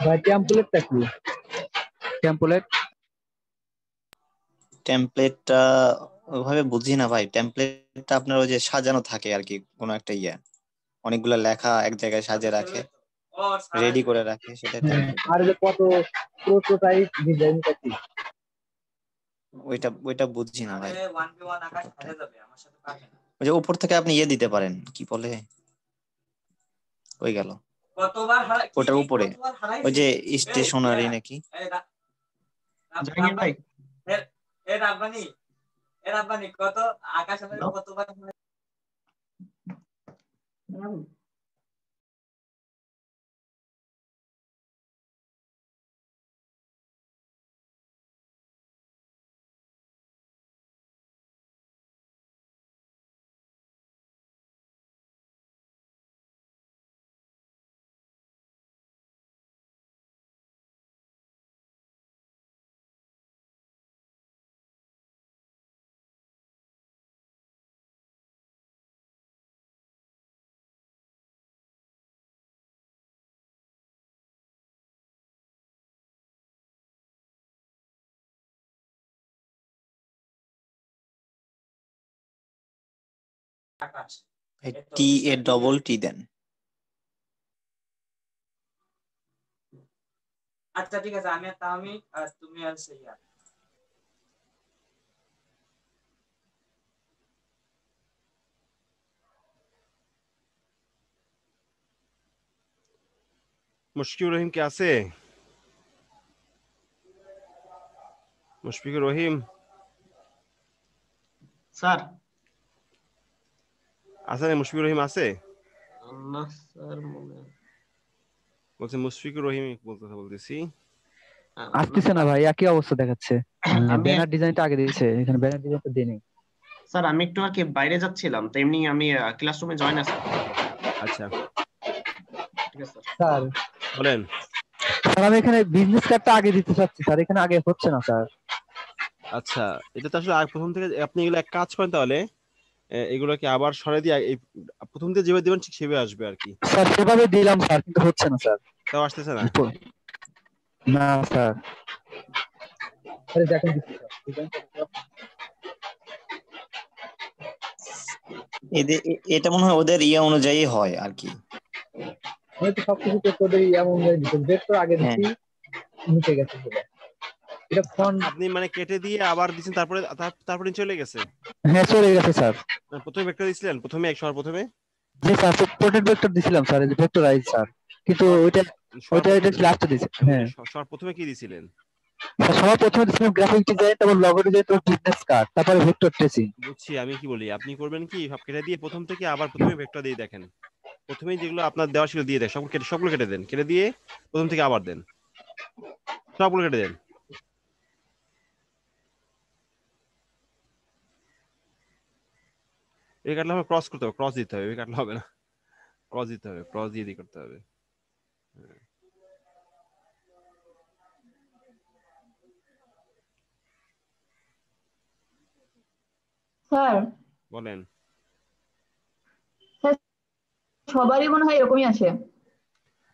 ভাই টেমপ্লেটটা কি? টেমপ্লেট
টেমপ্লেটটা ওইভাবে বুঝি না ভাই। টেমপ্লেটটা আপনার ওই যে সাজানো থাকে আর কি, কোনো একটা অনেকগুলা লেখা এক জায়গায় সাজিয়ে রাখে, রেডি করে রাখে, সেটা টেমপ্লেট।
আর যে কত প্রোটোটাইপ ডিজাইনটা কি?
ওইটা বুঝছি না ভাই। ওই যে উপর থেকে আপনি দিতে পারেন, কি বলে, ওই গেল ওটার উপরে ওই যে স্টেশনারি নাকি।
জাহাঙ্গীর ভাই
এ রাব্বানি কত আকাশ কতবার আকাশ
টি এ ডবল টি দেন।
আচ্ছা ঠিক আছে, আমি আর তাহমিদ আর তুমি আর সাইয়া।
মুশফিকুর রহিম কে আছে? মুশফিকুর রহিম
স্যার
আছে না? মুশফিকুর রহিম আছে?
না স্যার মনে
বলছে মুশফিকুর রহিম বলতেছি।
আসতেছে না ভাই, একই অবস্থা দেখাচ্ছে। ব্যানার ডিজাইনটা আগে দিয়েছে, এখানে ব্যানার ডিজাইনটা দেয়নি।
স্যার আমি একটু আর কি বাইরে যাচ্ছিলাম, তো এমনি আমি ক্লাসরুমে জয়েন আছি।
আচ্ছা
ঠিক আছে
স্যার
বলেন।
স্যার আমি এখানে বিজনেস কার্ডটা আগে দিতে চাচ্ছি স্যার, এখানে আগে হচ্ছে না স্যার।
আচ্ছা এটা তো আসলে প্রথম থেকে আপনি এগুলো এক কাজ করেন তাহলে, এগুলোকে আবার সরাই দিয়ে এই প্রথম থেকে যেভাবে দিবেন ঠিক সেভাবে আসবে আর কি।
স্যার সেভাবে দিলাম স্যার, কিন্তু হচ্ছে না স্যার।
তাও আসতেছে না?
না স্যার। আরে দেখেন
এটা মনে হয় ওদের ইয়ে অনুযায়ী হয় আর কি।
আমি তো সবকিছু তো ওদের এমন হয়ে দিতে ভেক্টর আগে দিছি, নিচে গেছে পুরো। এটা ফন্ট
আপনি মানে কেটে দিয়ে আবার দিবেন, তারপরে চলে গেছে?
হ্যাঁ চলে গেছে স্যার।
প্রথমে ভেক্টর দিছিলেন? প্রথমে প্রথমে
জি স্যার প্রোটেক্ট ভেক্টর দিছিলাম স্যার, এই যে ভেক্টরাইজ স্যার, কিন্তু ওইটা লাস্টে দিয়েছে। হ্যাঁ
সবার প্রথমে কি দিছিলেন?
সবার প্রথমে দিছিলাম গ্রাফিক ডিজাইন, তারপর লগো ডিজাইন, তারপর বিজনেস কার্ড, তারপরে ভেক্টর ট্রেসিং।
বুঝছি, আমি কি বলি, আপনি করবেন কি সব কেটে দিয়ে প্রথম থেকে আবার প্রথমে ভেক্টর দিয়ে দেখেন। প্রথমেই যেগুলো আপনার দেওয়া ছিল দিয়ে দেন, সবগুলো কেটে দেন, কেটে দিয়ে প্রথম থেকে আবার দেন, সবগুলো কেটে দেন। এই কাটলে হবে ক্রস করতে হবে, ক্রস দিতে হবে, এই কাটলে হবে না, ক্রস দিতে হবে, ক্রস দিয়ে করতে হবে।
স্যার
বলেন।
সবারই মনে হয় এরকমই আছে।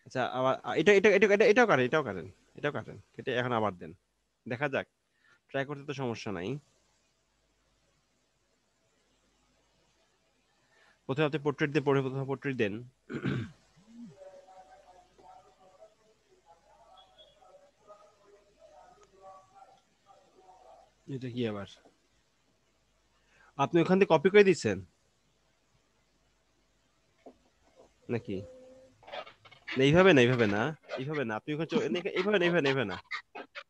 আচ্ছা আবার এটাও কাটেন, কেটে এখন আবার দেন, দেখা যাক, ট্রাই করতে তো সমস্যা নাই। প্রথমে আপনি পোর্ট্রেট দিয়ে প্রথমে পোর্ট্রেট দেন। এটা কি আবার আপনি ওখান থেকে কপি করে দিচ্ছেন নাকি? এইভাবে না আপনি ওখানে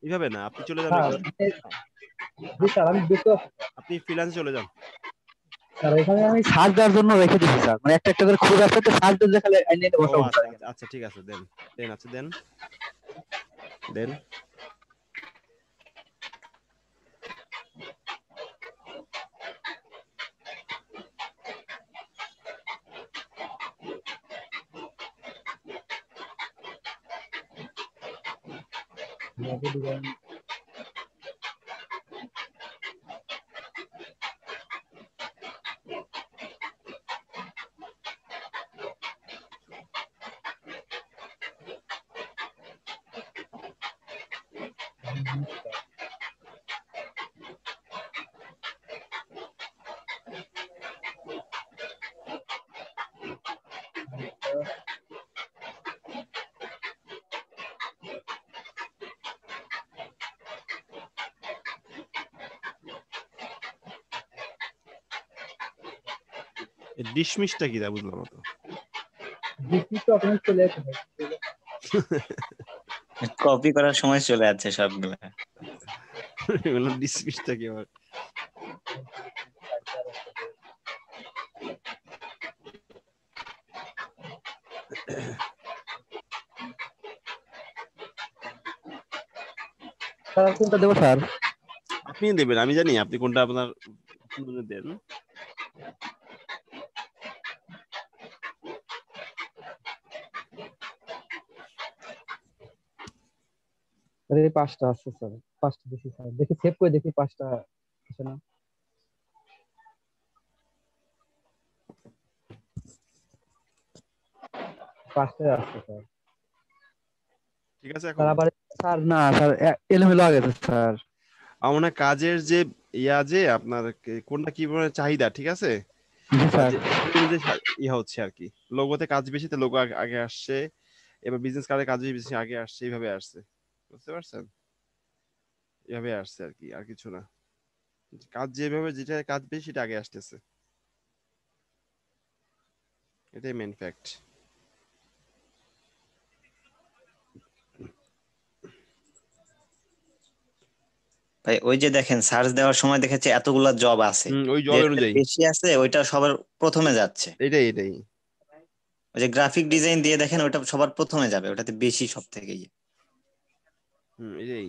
এইভাবে না আপনি চলে যান, আপনি ফ্রিল্যান্সে চলে যান।
স্যার এখানে আমি সার্চ দেওয়ার জন্য রেখে দিয়েছি স্যার, মানে একটা করে খুঁজে আসতে তো সার্চ দিয়ে দেখালে এনে বসাবো।
আচ্ছা ঠিক আছে, দেন। ডিসমিসটা কি বুঝলাম না তো।
ডিসমিস তো আপনার চলে আসে,
কপি করার সময় চলে যাচ্ছে সবগুলো।
এগুলো ডিসমিসটা কি আবার?
স্যার কোনটা দেবো স্যার?
আপনি দেবেন, আমি জানি আপনি কোনটা আপনার দেন।
এই 5টা আছে স্যার, 5টা দেখি স্যার, দেখি সেভ করে দেখি 5টা আছে না। পাঁচটা আছে স্যার।
ঠিক আছে,
স্যার আবার স্যার না স্যার এলোমেলো হয়ে গেছে স্যার।
আমার কাজের যে যে আপনার কোনটা কি চাহিদা, ঠিক আছে,
জি স্যার।
ইয়া হচ্ছে আর কি, লোগোতে কাজ বেশি তো লোগো আগে আসছে, এবার বিজনেস কার্ডে কাজ বেশি আগে আসছে, এইভাবে আসছে, বুঝতে পারছেন? এভাবে আসছে আর কি, আর কিছু না। কাজ যেভাবে, যেটা কাজ বেশি সেটা আগে আসতেছে, এটাই মেন ফ্যাক্ট।
ভাই ওই যে দেখেন সার্চ দেওয়ার সময় দেখেছে এতগুলা জব আছে,
ওই জব
যেটাতে
অনুযায়ী
বেশি আছে ওইটা সবার প্রথমে যাচ্ছে।
এটাই এটাই
ওই যে গ্রাফিক ডিজাইন দিয়ে দেখেন ওইটা সবার প্রথমে যাবে, ওটাতে বেশি সব থেকে
এটাই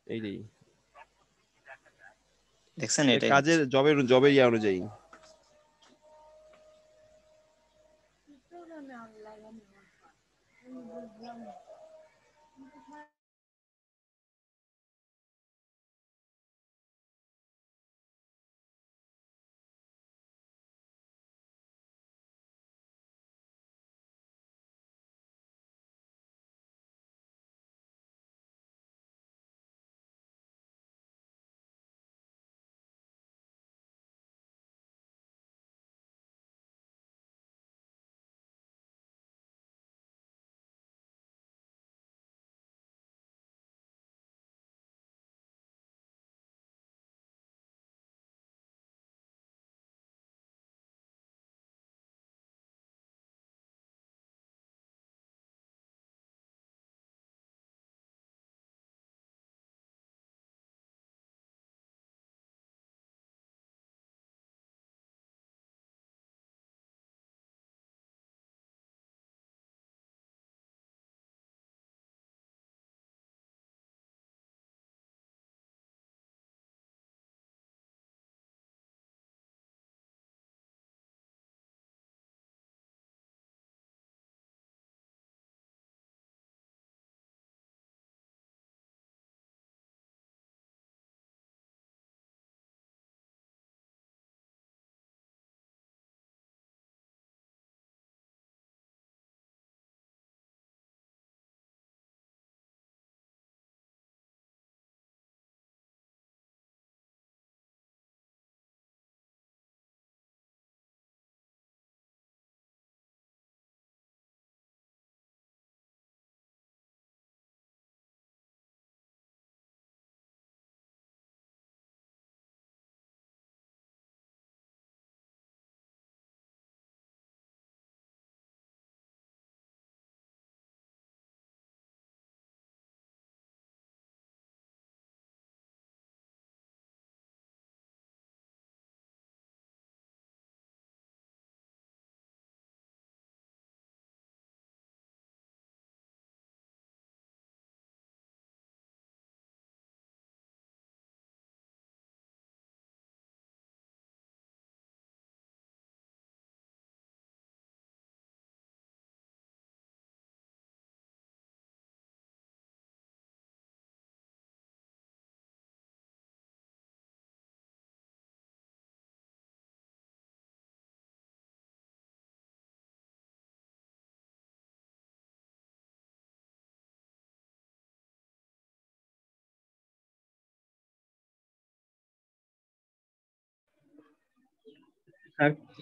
এইটাই
দেখছেন, এটাই
কাজের জবের ইয়া অনুযায়ী।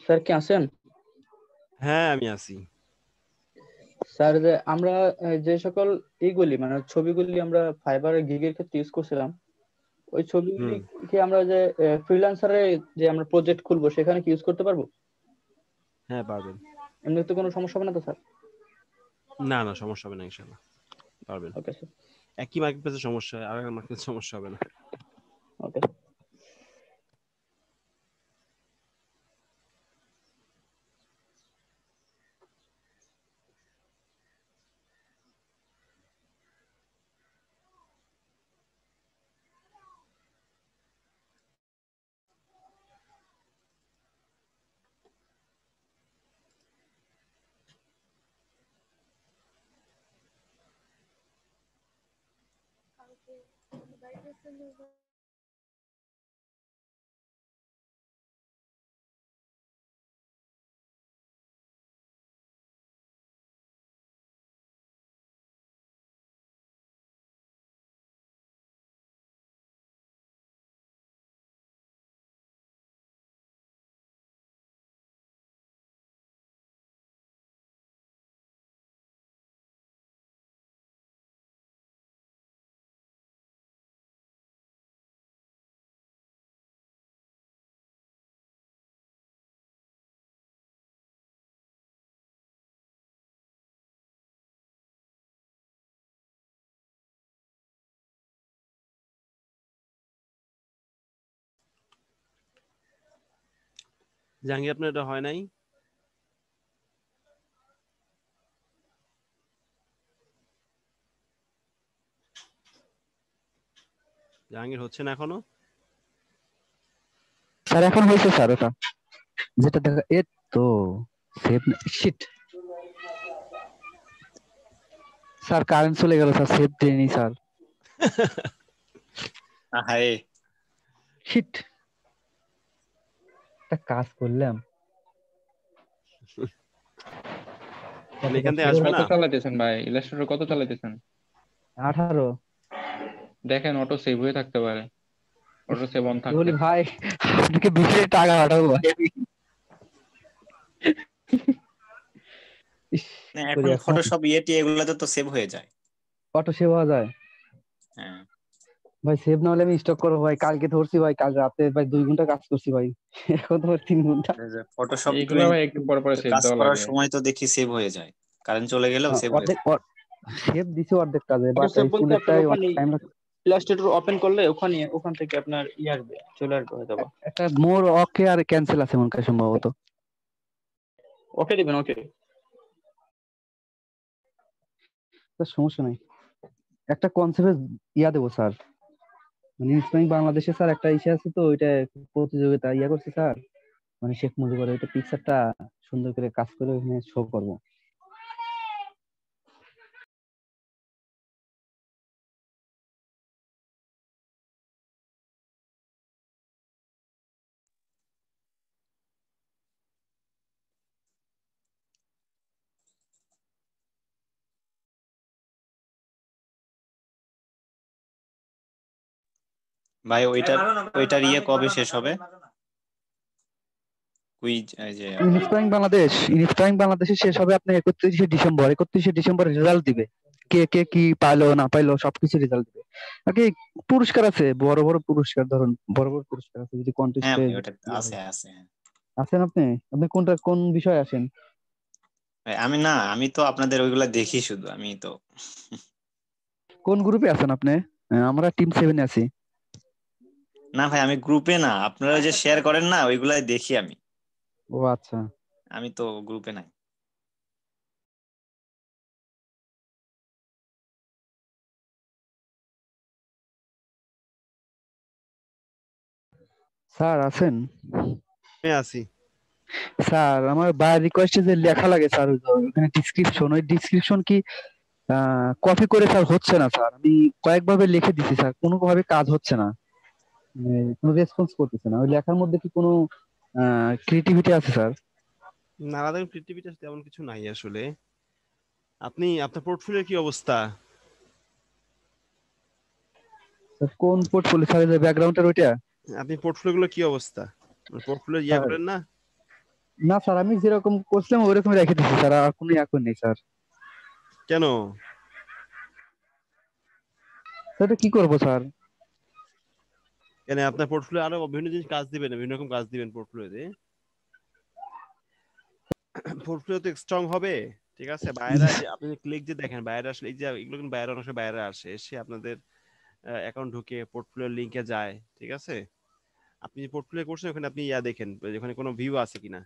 স্যার কি আছেন?
হ্যাঁ আমি আছি।
স্যার যে আমরা যে সকল এইগুলি মানে ছবিগুলি আমরা ফাইবার গিগের ক্ষেত্রে ইউজ করছিলাম, ওই ছবিগুলি কি আমরা যে ফ্রিল্যান্সারে যে আমরা প্রজেক্ট খুলবো সেখানে কি ইউজ করতে পারবো?
হ্যাঁ পারবেন।
এমনি তো কোনো সমস্যা হবে না তো স্যার?
না না সমস্যা হবে না ইনশাআল্লাহ, পারবেন।
Okay sir.
একই মার্কেট প্লেসে সমস্যা হয়, আরেক মার্কেট প্লেসে সমস্যা হবে না।
ওকে।
জাহাঙ্গীর আপনার এটা হয় নাই? জাহাঙ্গীর হচ্ছে না এখনো?
স্যার এখন হয়েছে স্যার, ওটা যেটা দেখা এ তো সেভ শিট স্যার, কারেন্ট চলে গেল স্যার, সেভ দেয়নি স্যার।
হায়
শিট, একটা কাজ করলাম।
এখান থেকে আসবে
কত
না?
চালাইতেছেন ভাই? ইলাস্ট্রেটর কত চালাইতেছেন?
18।
দেখেন অটো সেভ হয়ে থাকতে পারে, অটো সেভ অন থাকতে।
বলি ভাই আপনাকে 20 টাকা পাঠাবো ভাই।
না এখন ফটোশপ ইয়েটি এগুলাতে তো সেভ হয়ে যায়।
অটো সেভ হওয়া যায়?
হ্যাঁ
ভাই সেভ না হলে আমি স্টক করবো ভাই। কালকে ধরছি ভাই, কাল রাতে ভাই 2 ঘন্টা কাজ করছি ভাই, এখন তো 3 ঘন্টা।
ফটোশপ
এইগুলো ভাই একটু পর পর সেভ
কাজ
দেওয়া
করার
লাগে।
সময় তো দেখি সেভ হয়ে যায়, কারেন্ট চলে গেলেও সেভ হয়ে যায়।
সেভ দিছি অর্ধেক কাজে,
অটো
বাট
সেভ
এই
বলতে আপনার
ফোনেরটাই
ওখানে
টাইম লাগে।
ইলাস্ট্রেটর ওপেন করলে ওখান থেকে আপনার আসবে, চলে আসবে হয়তো বা।
একটা মোর ওকে আর ক্যান্সেল আছে মনে হয় সম্ভবত।
ওকে দিবেন, ওকে।
সমস্যা নাই, একটা কনসেপ্ট দেবো স্যার, মানে ইন্সপায়ারিং বাংলাদেশে স্যার একটা ইসে আছে তো, ওইটা প্রতিযোগিতা করছে স্যার, মানে শেখ মুজিবের ওইটা পিকচারটা সুন্দর করে কাজ করে ওখানে শো করবো।
ভাই ওইটার ইয়ে কবে শেষ হবে? কুইজ যে
ইন্সপায়ারিং বাংলাদেশে শেষ হবে আপনার 31শে ডিসেম্বর। 31শে ডিসেম্বর রেজাল্ট দিবে, কে কে কি পাইলো না পাইলো সবকিছু রেজাল্ট দিবে। আর কি পুরস্কার আছে, বড় বড় পুরস্কার, ধরুন বড় বড় পুরস্কার আছে যদি
হ্যাঁ
কন্টেস্টে
ভাই ওটা আছে আছে।
আছেন আপনি। আপনি কোন বিষয়ে আছেন?
আমি তো আপনাদের ওইগুলা দেখি শুধু, আমি তো
কোন গ্রুপে আছেন আপনি? আমরা টিম 7 এ আছি।
না ভাই আমি গ্রুপে না, আপনারা যে শেয়ার করেন না ওইগুলাই দেখি আমি।
ও আচ্ছা,
আমি তো গ্রুপে নাই।
স্যার আছেন?
আমি আছি
স্যার। আমার বায়োর রিকোয়েস্টে যে লেখা লাগে স্যার, ওখানে ডিসক্রিপশন, ওই ডিসক্রিপশন কি কপি করে স্যার হচ্ছে না স্যার। আমি কয়েকভাবে লিখে দিছি স্যার, কোনোভাবে কাজ হচ্ছে না, কোনো রেসপন্স করতেছে না। ওই লেখার মধ্যে কি কোনো ক্রিয়েটিভিটি আছে স্যার?
না, আলাদা ক্রিয়েটিভিটি তেমন কিছু নাই আসলে। আপনার পোর্টফোলিওর কি অবস্থা?
কোন পোর্টফোলিও স্যার? যে ব্যাকগ্রাউন্ডের ওইটা?
আপনি পোর্টফোলিও গুলো কি অবস্থা? পোর্টফোলিও করেন না?
না স্যার, আমি যেরকম করছিলাম ওইরকমই রেখে দিচ্ছি স্যার, আর কোনো এখন নেই স্যার।
কেন?
এটা কি করবো স্যার?
কেন আপনার পোর্টফোলিও আরো বিভিন্ন জিনিস কাজ দিবেন, বিভিন্ন রকম কাজ দিবেন পোর্টফোলিওতে। পোর্টফোলিও তো স্ট্রং হবে, ঠিক আছে। বাইরে আপনি ক্লিক যে দেখেন, বাইরে আসলে এই যে এগুলো কিন্তু বাইরে অনেক সময় বাইরে আসে, এসে আপনাদের অ্যাকাউন্ট ঢুকে পোর্টফোলিও লিংকে যায়, ঠিক আছে। আপনি যে পোর্টফোলিও করছেন ওখানে আপনি দেখেন ওখানে কোনো ভিউ আছে কিনা।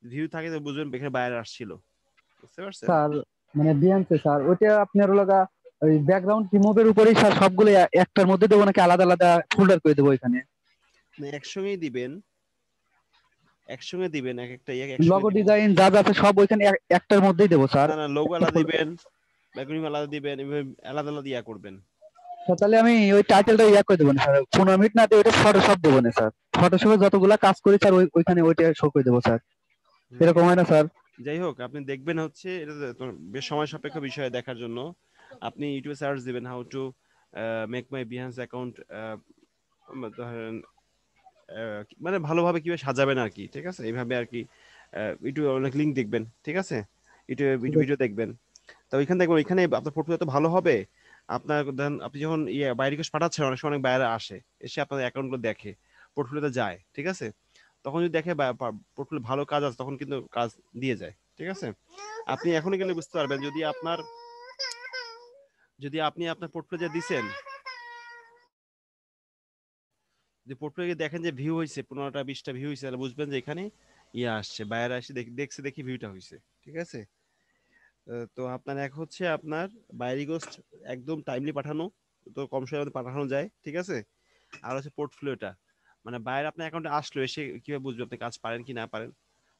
ভিউ থাকে তো বুঝবেন এখানে বাইরে আসছিল, বুঝতে পারছেন?
স্যার মানে বিয়ান্সে স্যার, ওইটা আপনার লাগা ওই ব্যাকগ্রাউন্ড রিমুভের উপরেই স্যার সবগুলো একটার মধ্যে দেবো নাকি আলাদা আলাদা ফোল্ডার করে দেবো এখানে?
একসঙ্গেই দিবেন, একসঙ্গে দিবেন এক একটা
লোগো ডিজাইন যা যা আছে সব ওইখানে একটার মধ্যেই দেবো স্যার।
না লোগো আলাদা দিবেন, ব্যাকগ্রাউন্ড আলাদা দিবেন, আলাদা আলাদা করবেন।
তাহলে আমি ওই টাইটেলটা করে দেবো না স্যার, 15 মিনিট না দিয়ে ওইটা ফটোশপ দেবো না স্যার। ফটোশপে যতগুলা কাজ করি স্যার ওইখানে ওইটা শো করে দেবো স্যার, এরকম হয় না স্যার?
যাই হোক, আপনি দেখবেন হচ্ছে এটা বেশ সময় সাপেক্ষ বিষয় দেখার জন্য। আপনি ইউটিউবে সার্চ দিবেন how to make my Behance account, ধরেন মানে ভালোভাবে কিভাবে সাজাবেন আর কি, ঠিক আছে। এইভাবে আর কি ইউটিউবে অনেক লিঙ্ক দেখবেন, ঠিক আছে। ইউটিউবে ভিডিও দেখবেন, তো ওইখানে দেখবেন ওইখানে আপনার পোর্টফোলিও তো ভালো হবে। আপনার আপনি যখন বাইরে রিকোয়েস্ট পাঠাচ্ছেন, অনেক সময় অনেক বাইরে আসে, এসে আপনার অ্যাকাউন্টগুলো দেখে, পোর্টফোলিওতে যায়, ঠিক আছে। তখন যদি দেখে পোর্টফোলিও ভালো কাজ আছে, তখন কিন্তু কাজ দিয়ে যায়, ঠিক আছে। আপনি এখনই গেলে বুঝতে পারবেন যদি আপনি আপনার পোর্টফোলিও দিচ্ছেন, যে পোর্টফোলিও দেখেন যে ভিউ হয়েছে 15টা 20টা ভিউ হয়েছে, তাহলে বুঝবেন যে এখানে ইয়া আসছে, বায়ার আসে দেখছে, দেখি ভিউটা হয়েছে, ঠিক আছে। তো আপনার এক হচ্ছে আপনার বাই রিকোয়েস্ট একদম টাইমলি পাঠানো, তো কম সময়ের মধ্যে পাঠানো যায়, ঠিক আছে। আর হচ্ছে পোর্টফোলিওটা, মানে বায়ার আপনার অ্যাকাউন্টে আসলো, এসে কিভাবে বুঝবে আপনি কাজ পারেন কি না পারেন,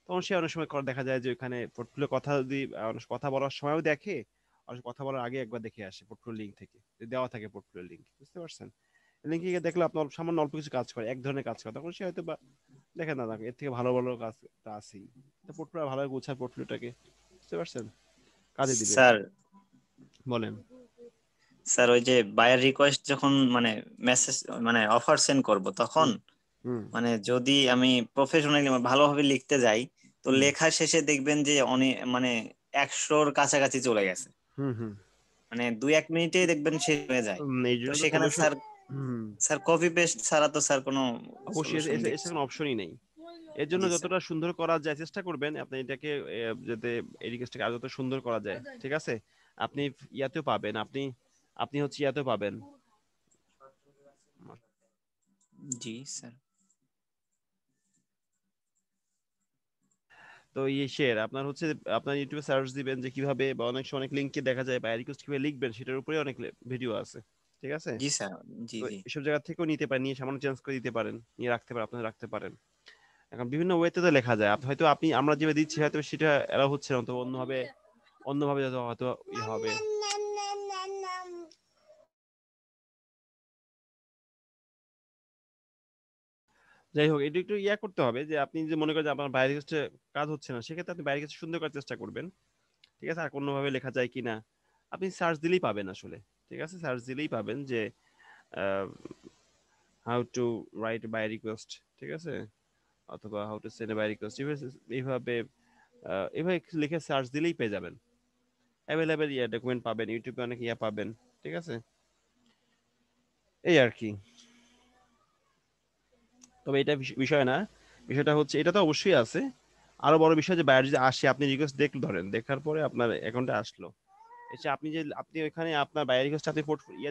তখন সে অনেক সময় দেখা যায় যে ওখানে পোর্টফোলিও কথা যদি কথা বলার সময়ও দেখে, আর কথা বলার আগে একবার দেখে আসে পোর্টফোলিও লিঙ্ক থেকে, দেওয়া থাকে পোর্টফোলিও লিঙ্ক, বুঝতে পারছেন। লিঙ্কে গিয়ে দেখলে আপনার সামান্য অল্প কিছু কাজ করে, এক ধরনের কাজ করে, তখন সে হয়তো বা দেখেন না এর থেকে ভালো ভালো কাজটা আছেই, তো পোর্টফোলিও ভালো গোছায় পোর্টফোলিওটাকে, বুঝতে পারছেন, কাজে দিবে।
স্যার
বলেন।
স্যার ওই যে বায়ার রিকোয়েস্ট যখন মানে মেসেজ মানে অফার সেন্ড করব তখন মানে যদি আমি প্রফেশনালি ভালোভাবে লিখতে যাই, তো লেখার শেষে দেখবেন যে অনেক মানে 100-র কাছাকাছি চলে গেছে, মানে 2-1 মিনিটেই দেখবেন শেষ হয়ে যায়।
এই
তো
জন্য
সেখানে স্যার কপি পেস্ট ছাড়া তো স্যার কোনো
অবশ্যই
সলিউশন
এর কোনো অপশনই নেই। এর জন্য যতটা সুন্দর করা যায় চেষ্টা করবেন আপনি এটাকে, যাতে এই রিকোয়েস্টটাকে আরো যত সুন্দর করা যায়, ঠিক আছে। আপনি ইয়াতেও পাবেন, আপনি হচ্ছে ইয়াতেও পাবেন।
জি স্যার।
তো শেয়ার আপনার হচ্ছে আপনার ইউটিউবে সার্চ দিবেন যে কিভাবে, বা অনেক সময় অনেক লিংকে দেখা যায় বাই রিকোয়েস্ট কিভাবে লিখবেন, সেটার উপরে অনেক ভিডিও আছে, ঠিক আছে।
জি স্যার। জি
তো
জি।
এসব জায়গা থেকেও নিতে পারেন, নিয়ে সামান্য চেঞ্জ করে দিতে পারেন, নিয়ে রাখতে পারেন, আপনি রাখতে পারেন। এখন বিভিন্ন ওয়েতে তো লেখা যায়, হয়তো আমরা যেভাবে দিচ্ছি হয়তো সেটা এরা হচ্ছে না, তো অন্যভাবে হয়তো হবে। যাই হোক, এটা একটু করতে হবে যে আপনি যে মনে করেন যে আপনার বাইরে কাছে কাজ হচ্ছে না, সেক্ষেত্রে আপনি বাইরে কাছে সুন্দর করার চেষ্টা করবেন, ঠিক আছে। আর কোনোভাবে লেখা যায় কিনা আপনি সার্চ দিলেই পাবেন আসলে, ঠিক আছে। সার্চ দিলেই পাবেন যে how to write by request, ঠিক আছে, অথবা how to send by request, এইভাবে এইভাবে লিখে সার্চ দিলেই পেয়ে যাবেন। অ্যাভেলেবেল ডকুমেন্ট পাবেন, ইউটিউবে অনেক পাবেন, ঠিক আছে, এই আর কি। তবে এটা বিষয় না, বিষয়টা হচ্ছে এটা তো অবশ্যই আছে, আরো বড় বিষয় যে বায়ার যদি আসে, আপনি রিকোয়েস্ট ধরেন, দেখার পরে আপনার অ্যাকাউন্টে আসলো, এসে আপনি ওখানে আপনার বায়ার রিকোয়েস্ট আপনি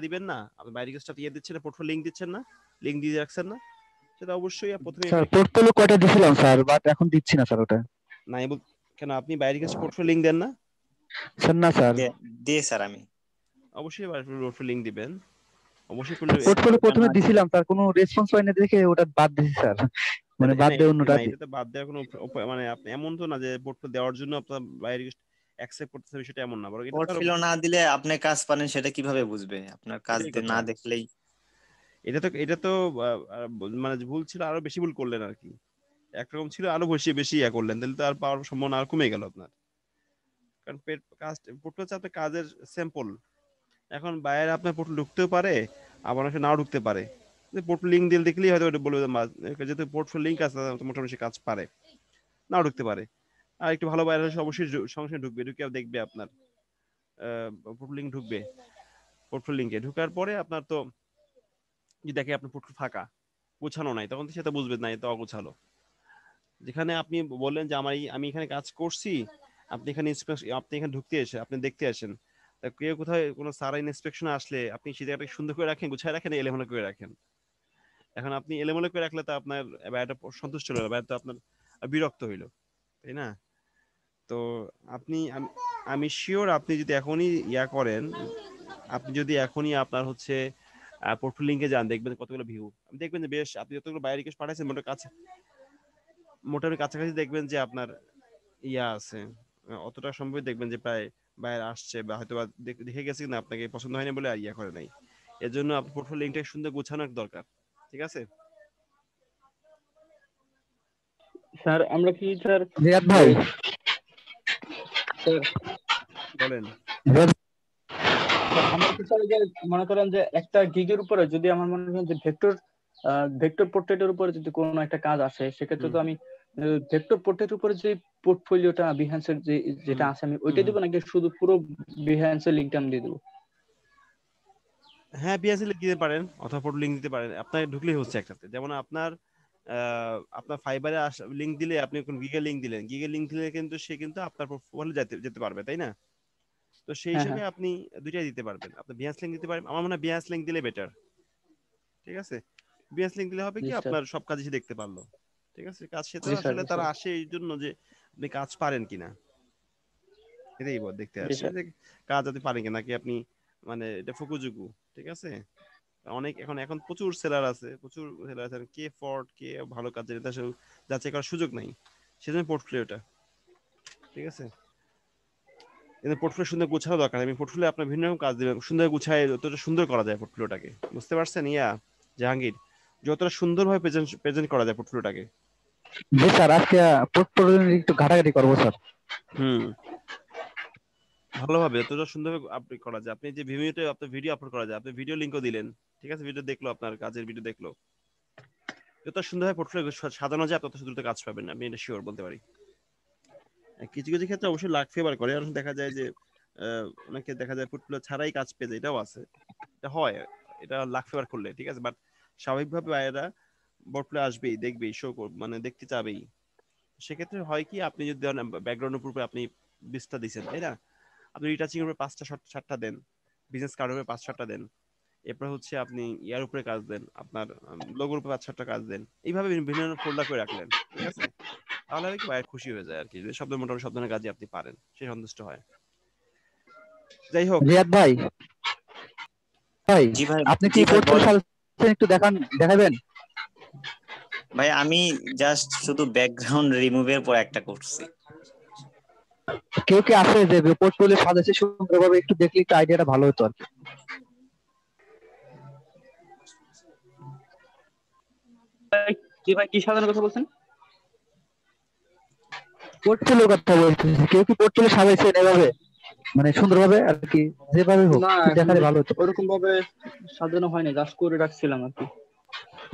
দিবেন না, আপনি বায়ার রিকোয়েস্ট দিচ্ছেন না, পোর্টফোলিও লিংক দিচ্ছেন না, লিংক দিয়ে রাখছেন না, সেটা অবশ্যই প্রথমে
স্যার পোর্টফোলিও কয়টা দিছিলাম স্যার, বাট এখন দিচ্ছি না স্যার ওটা।
না কেন আপনি বায়ার রিকোয়েস্ট পোর্টফোলিও লিংক দেন না?
স্যার না স্যার।
দিয়ে স্যার আমি
অবশ্যই পোর্টফোলিও লিংক দিবেন, অবশ্যই
পোর্টফোলিও প্রথমে দিছিলাম স্যার, কোনো রেসপন্স পাই না দেখে ওটা বাদ দিছি স্যার, মানে বাদ দিয়ে অন্যটা।
এটা তো বাদ দেওয়ার কোনো মানে আপনি এমন তো না যে পোর্টফোলিও দেওয়ার জন্য আপনার বায়ার রিকোয়েস্ট অ্যাকসেপ্ট করতেছে, বিষয়টা এমন না, বরং এটা
পোর্টফোলিও না দিলে আপনি কাজ পারেন সেটা কিভাবে বুঝবে? আপনার কাজ না দেখলেই।
এটা তো মানে ভুল ছিল, আরো বেশি ভুল করলেন আর কি, একরকম ছিল আরো বেশি করলেন, তাহলে তো আর পাওয়ার সম্ভাবনা আর কমে গেল আপনার। কারণ পোর্টফোলিও হচ্ছে আপনার কাজের স্যাম্পল, এখন বায়ার আপনার পোর্টফোলিও ঢুকতেও পারে, আবার অনেক নাও ঢুকতে পারে, পোর্টফোলিও লিংক দিয়ে দেখলেই হয়তো ওটা বলবে যেহেতু পোর্টফোলিও লিংক আছে মোটামুটি কাজ পারে, নাও ঢুকতে পারে। আর একটু ভালো বায়ার হলে অবশ্যই সঙ্গে ঢুকবে, ঢুকে দেখবে আপনার পোর্টফোলিও লিংক ঢুকবে, পোর্টফোলিও লিংকে ঢুকার পরে আপনার তো যদি দেখে আপনার পোর্টফোলিও ফাঁকা, গোছানো নাই, তখন তো সেটা বুঝবে না এটা অগোছালো। যেখানে আপনি বললেন যে আমি এখানে কাজ করছি, আপনি এখানে ঢুকতে এসে আপনি দেখতে আসেন, তা কেউ কোথায় কোনো সারা ইন্সপেকশন আসলে আপনি সেই জায়গাটা সুন্দর করে রাখেন, গুছায় রাখেন, এলোমেলো করে রাখেন। এখন আপনি এলোমেলো করে রাখলে তো আপনার বায়ারটা সন্তুষ্ট হলো, বায়ার তো আপনার বিরক্ত হইলো, তাই না? তো আমি শিওর আপনি যদি এখনই করেন, আপনি যদি এখনই আপনার হচ্ছে পোর্টফোলিও লিংকে যান, দেখবেন কতগুলো ভিউ, দেখবেন যে বেশ আপনি যতগুলো বায়ার রিকোয়েস্ট পাঠাইছেন মোটামুটি কাছাকাছি দেখবেন যে আপনার আছে, অতটা সম্ভব দেখবেন যে প্রায় বায়ার আসছে, বা হয়তো দেখে গেছে না আপনাকে পছন্দ হয়নি বলে আর করে নাই। এর জন্য আপনার পোর্টফোলিও লিংকটা সুন্দর গোছানো দরকার, ঠিক আছে
স্যার। আমরা কি স্যার
রিয়াদ ভাই
স্যার
বলেন।
আমরা কি স্যার যে মনে করেন যে একটা গিগের উপরে যদি আমার মনে করেন যে ভেক্টর পোর্ট্রেটের উপরে যদি কোনো একটা কাজ আসে, সেক্ষেত্রে তো আমি ভেক্টর পোর্ট্রেটের উপরে যে পোর্টফোলিওটা বিহান্সের যেটা আছে আমি ওইটা দিব, নাকি শুধু পুরো বিহান্সের লিংকটা আমি দিয়ে দেবো?
হ্যাঁ, বিএসএল দিতে পারেন অথবা পোর্টফোলিও লিংক দিতে পারেন, আপনার ঢুকলেই হচ্ছে একসাথে। যেমন আপনার ফাইবারে লিংক দিলে, আপনি কোন গিগের লিংক দিলেন, গিগের লিংক দিলে কিন্তু সে কিন্তু আপনার পোর্টফোলিও যেতে পারবে, তাই না? তো সেই হিসেবে আপনি দুইটাই দিতে পারবেন, আপনি বিহান্স লিংক দিতে পারেন, আমার মনে হয় বিহান্স লিংক দিলে বেটার, ঠিক আছে। বিহান্স লিংক দিলে হবে কি আপনার সব কাজ এসে দেখতে পারলো, ঠিক আছে, কাজ সে তো
জি স্যার,
আসলে
জি
তারা
স্যার,
আসে এই জন্য যে আপনি কাজ পারেন কিনা, এটাই দেখতে
জি
আসে
স্যার।
যে কাজ আপনি পারেন কিনা, কি আপনি মানে এটা ফুকুজুকু, ঠিক আছে। অনেক এখন এখন প্রচুর সেলার আছে, প্রচুর সেলার আছে, কে ফর্ড কে ভালো কাজ এটা যাচাই করার সুযোগ নাই, সেজন্য পোর্টফোলিওটা, ঠিক আছে। কিন্তু পোর্টফোলিও সুন্দর গোছানো দরকার। আমি পোর্টফোলিও আপনার ভিন্ন রকম কাজ দেবেন, সুন্দর গুছায় যতটা সুন্দর করা যায় পোর্টফোলিওটাকে, বুঝতে পারছেন জাহাঙ্গীর, যতটা সুন্দরভাবে প্রেজেন্ট করা যায় পোর্টফোলিওটাকে।
জি স্যার, আজকে পোর্টফোলিও নিয়ে একটু ঘাটাঘাটি করবো স্যার।
ভালোভাবে যতটা সুন্দরভাবে আপনি করা যায়। আপনি যে ভিমিওতে আপনার ভিডিও আপলোড করা যায়, আপনি ভিডিও লিংকও দিলেন, ঠিক আছে, ভিডিও দেখলো, আপনার কাজের ভিডিও দেখলো, যত সুন্দরভাবে পোর্টফোলিও সাজানো যায় তত দ্রুত কাজ পাবেন, আমি এটা শিওর বলতে পারি। কিছু কিছু ক্ষেত্রে অবশ্যই লাক ফেভার করে, অনেক দেখা যায় যে অনেকে দেখা যায় পোর্টফোলিও ছাড়াই কাজ পেয়ে যায়, এটাও আছে, এটা হয়, এটা লাক ফেভার করলে, ঠিক আছে। বাট স্বাভাবিকভাবে এরা পোর্টফোলিও আসবেই, দেখবেই, মানে দেখতে চাবেই। সেক্ষেত্রে হয় কি, আপনি যদি ব্যাকগ্রাউন্ডের উপরে আপনি 20টা দিচ্ছেন, তাই না, আপনি রিটাচিং এর উপরে 5টা 7টা দেন, বিজনেস কার্ডের উপরে 5-7টা দেন, এরপর হচ্ছে আপনি ইয়ার উপরে কাজ দেন, আপনার লোগোর উপরে 5-7টা কাজ দেন, এইভাবে বিভিন্ন ফোল্ডার করে রাখলেন, ঠিক আছে। তাহলে কি বাইরে খুশি হয়ে যায় আর কি, যে মোটামুটি সব ধরনের কাজই আপনি পারেন, সে সন্তুষ্ট হয়। যাই হোক,
রিয়াদ ভাই,
জি ভাই,
আপনি কি
জি ভাই
পোর্টফোলিও
বলেন।
সাজাচ্ছেন, একটু দেখাবেন?
ভাই আমি জাস্ট শুধু ব্যাকগ্রাউন্ড রিমুভের পর একটা করছি।
কেউ কি আছে যে পোর্টফোলিও সাজাচ্ছে সুন্দরভাবে, একটু দেখলে একটু আইডিয়াটা ভালো হতো আর কি।
জি ভাই, কি সাজানোর কথা বলছেন?
পোর্টফোলিও কথা বলছি, কেউ কি পোর্টফোলিও সাজাইছেন এভাবে, মানে সুন্দরভাবে আর কি, যেভাবে হোক
না,
একটু
এখন
দেখালে ভালো হতো।
ওরকম ভাবে সাজানো হয়নি, জাস্ট করে রাখছিলাম আর কি।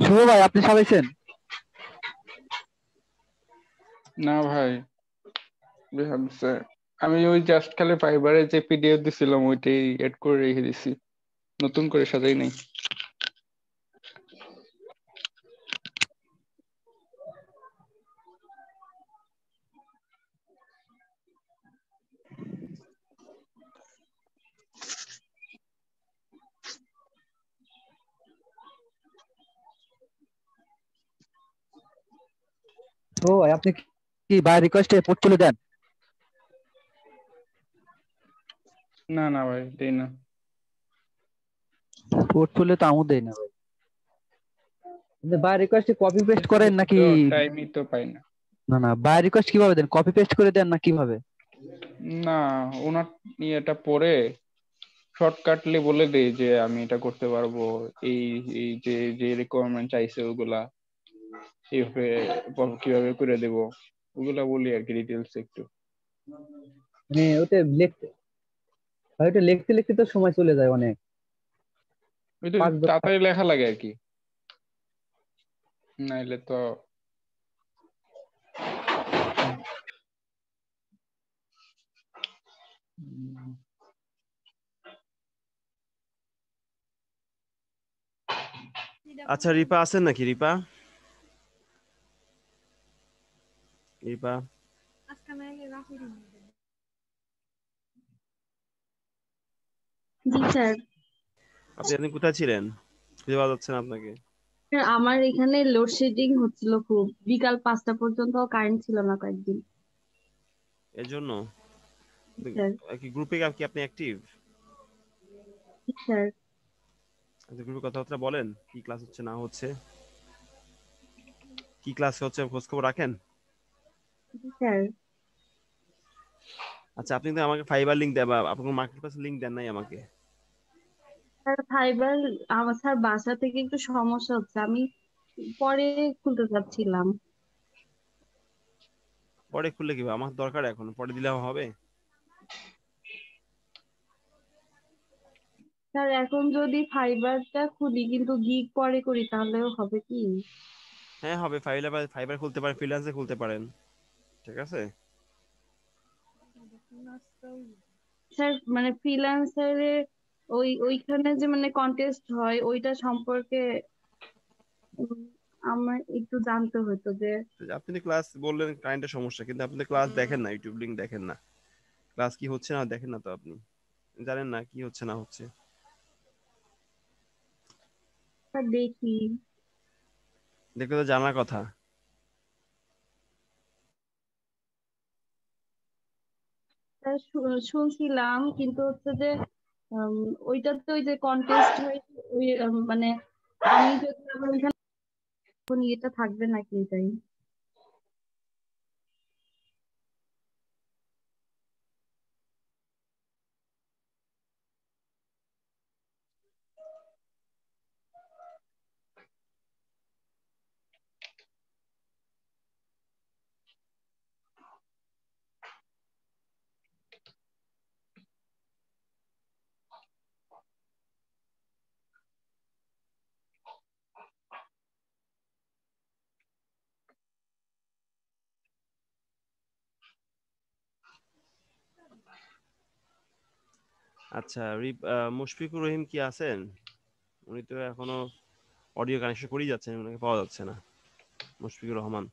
শুভ ভাই, আপনি সাজাইছেন?
না ভাই, আমি ওই জাস্ট খালি ফাইবারে যে পিডিএফ দিছিলাম ওইটাই এড করে রেখে দিছি, নতুন করে সাজাই নাই।
ও ভাই, আপনি কি বাই রিকোয়েস্টে পোর্টফোলিও দেন?
না না ভাই, দেই না।
পোর্টফোলিও তো আমও দেই না ভাই। বাই রিকোয়েস্টে কপি পেস্ট করেন নাকি?
টাইমই তো পাই না।
না না, বাই রিকোয়েস্ট কিভাবে দেন, কপি পেস্ট করে দেন না কিভাবে?
না, ওনার ইয়েটা পরে শর্টকাটলি বলে দেই যে আমি এটা করতে পারবো, এই এই যে যে রিকোয়ারমেন্ট চাইছে ওগুলা এইভাবে কিভাবে করে দেব, ওগুলা বলি আর কি, ডিটেলস একটু।
মানে ওটা লিখতে লিখতে তো সময় চলে যায় অনেক,
ওই তো তাড়াতাড়ি লেখা লাগে আর কি, নাইলে তো
আচ্ছা, রিপা আছেন নাকি? রিপা রিপা
জি স্যার।
আপনি কোথায় ছিলেন, খুঁজে পাওয়া যাচ্ছে না আপনাকে?
স্যার, আমার এখানে লোডশেডিং হচ্ছিল খুব, বিকাল 5টা পর্যন্ত কারেন্ট ছিল না কয়েকদিন।
এর জন্য
স্যার।
কি গ্রুপে কি আপনি অ্যাক্টিভ?
স্যার।
গ্রুপে কথাবার্তা বলেন, কি ক্লাস হচ্ছে না হচ্ছে, কি ক্লাস হচ্ছে খোঁজ খবর রাখেন?
স্যার।
আচ্ছা, আপনি তো আমাকে ফাইবার লিংক দেন বা আপনার মার্কেট প্লেস লিংক দেন নাই আমাকে।
স্যার ফাইবার আমার স্যার বাসা থেকে একটু সমস্যা হচ্ছে, আমি পরে খুলতে চাচ্ছিলাম।
পরে খুললে কি আমার দরকার, এখন পরে দিলে হবে?
স্যার এখন যদি ফাইবারটা খুলি কিন্তু গিগ পরে করি তাহলেও হবে কি?
হ্যাঁ হবে, ফাইবার খুলতে পারেন, ফ্রিল্যান্সে খুলতে পারেন, ঠিক আছে।
স্যার মানে ফ্রিল্যান্সারে ওইখানে যে মানে কন্টেস্ট হয় ওইটা সম্পর্কে আমার একটু জানতে হতো যে।
আপনি ক্লাস বললেন কারেন্টের সমস্যা, কিন্তু আপনি ক্লাস দেখেন না, ইউটিউব লিংক দেখেন না, ক্লাস কি হচ্ছে না দেখেন না, তো আপনি জানেন না কি হচ্ছে না হচ্ছে।
দেখি,
দেখলে তো জানার কথা।
শুনছিলাম, কিন্তু হচ্ছে যে ওইটাতে ওই যে কন্টেস্ট হয় ওই মানে আমি যদি আবার ওইখানে এটা থাকবে নাকি এটাই।
আচ্ছা, মুশফিকুর রহিম কি আছেন? উনি তো এখনো অডিও কানেকশন করেই যাচ্ছেন, ওনাকে পাওয়া যাচ্ছে না। মুশফিকুর রহমান।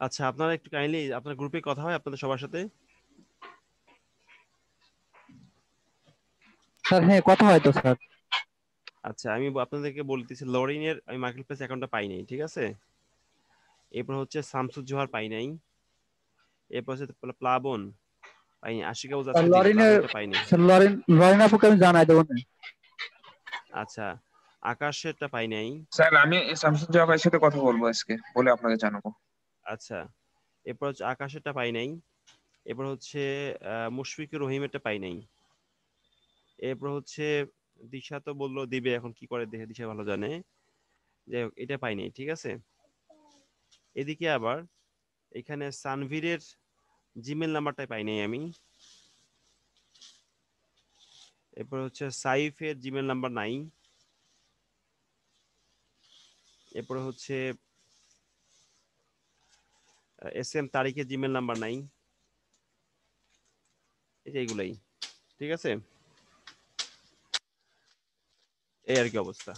আচ্ছা, আপনারা একটু কাইন্ডলি আপনার গ্রুপে কথা হয় আপনাদের সবার সাথে?
স্যার হ্যাঁ কথা হয় তো স্যার।
আচ্ছা, আমি আপনাদেরকে বলতেছি লরিনের আমি মার্কেট প্লেস অ্যাকাউন্টটা পাই নাই, ঠিক আছে? এরপর হচ্ছে শামসুজ্জোহার পাই নাই, এরপর হচ্ছে প্লাবন পাই নাই, আশিকা উজ আজকে দিবে, প্লাবনটা পাই নাই।
লরিন আপুকে আমি জানাই দেবো না।
আচ্ছা, আকাশেরটা পাই নাই।
স্যার আমি শামসুজ্জোহা ভাইয়ের সাথে কথা বলবো আজকে, বলে আপনাকে জানাবো।
আচ্ছা, এরপর হচ্ছে আকাশেরটা পাই নাই। এরপর হচ্ছে মুশফিকুর রহিমেরটা পাই নাই। এরপর হচ্ছে দিশা তো বললো দিবে, এখন কি করে দেখে দিশা ভালো জানে। যাই হোক, এটা পাই নাই, ঠিক আছে? এদিকে আবার এখানে সানভীরের জিমেল নাম্বারটাই পাই নাই আমি। এরপর হচ্ছে সাইফের জিমেল নাম্বার নাই। এরপরে হচ্ছে SM তারিখের জিমেল নাম্বার নাই। এই যে এইগুলাই, ঠিক আছে? এই আর কি অবস্থা।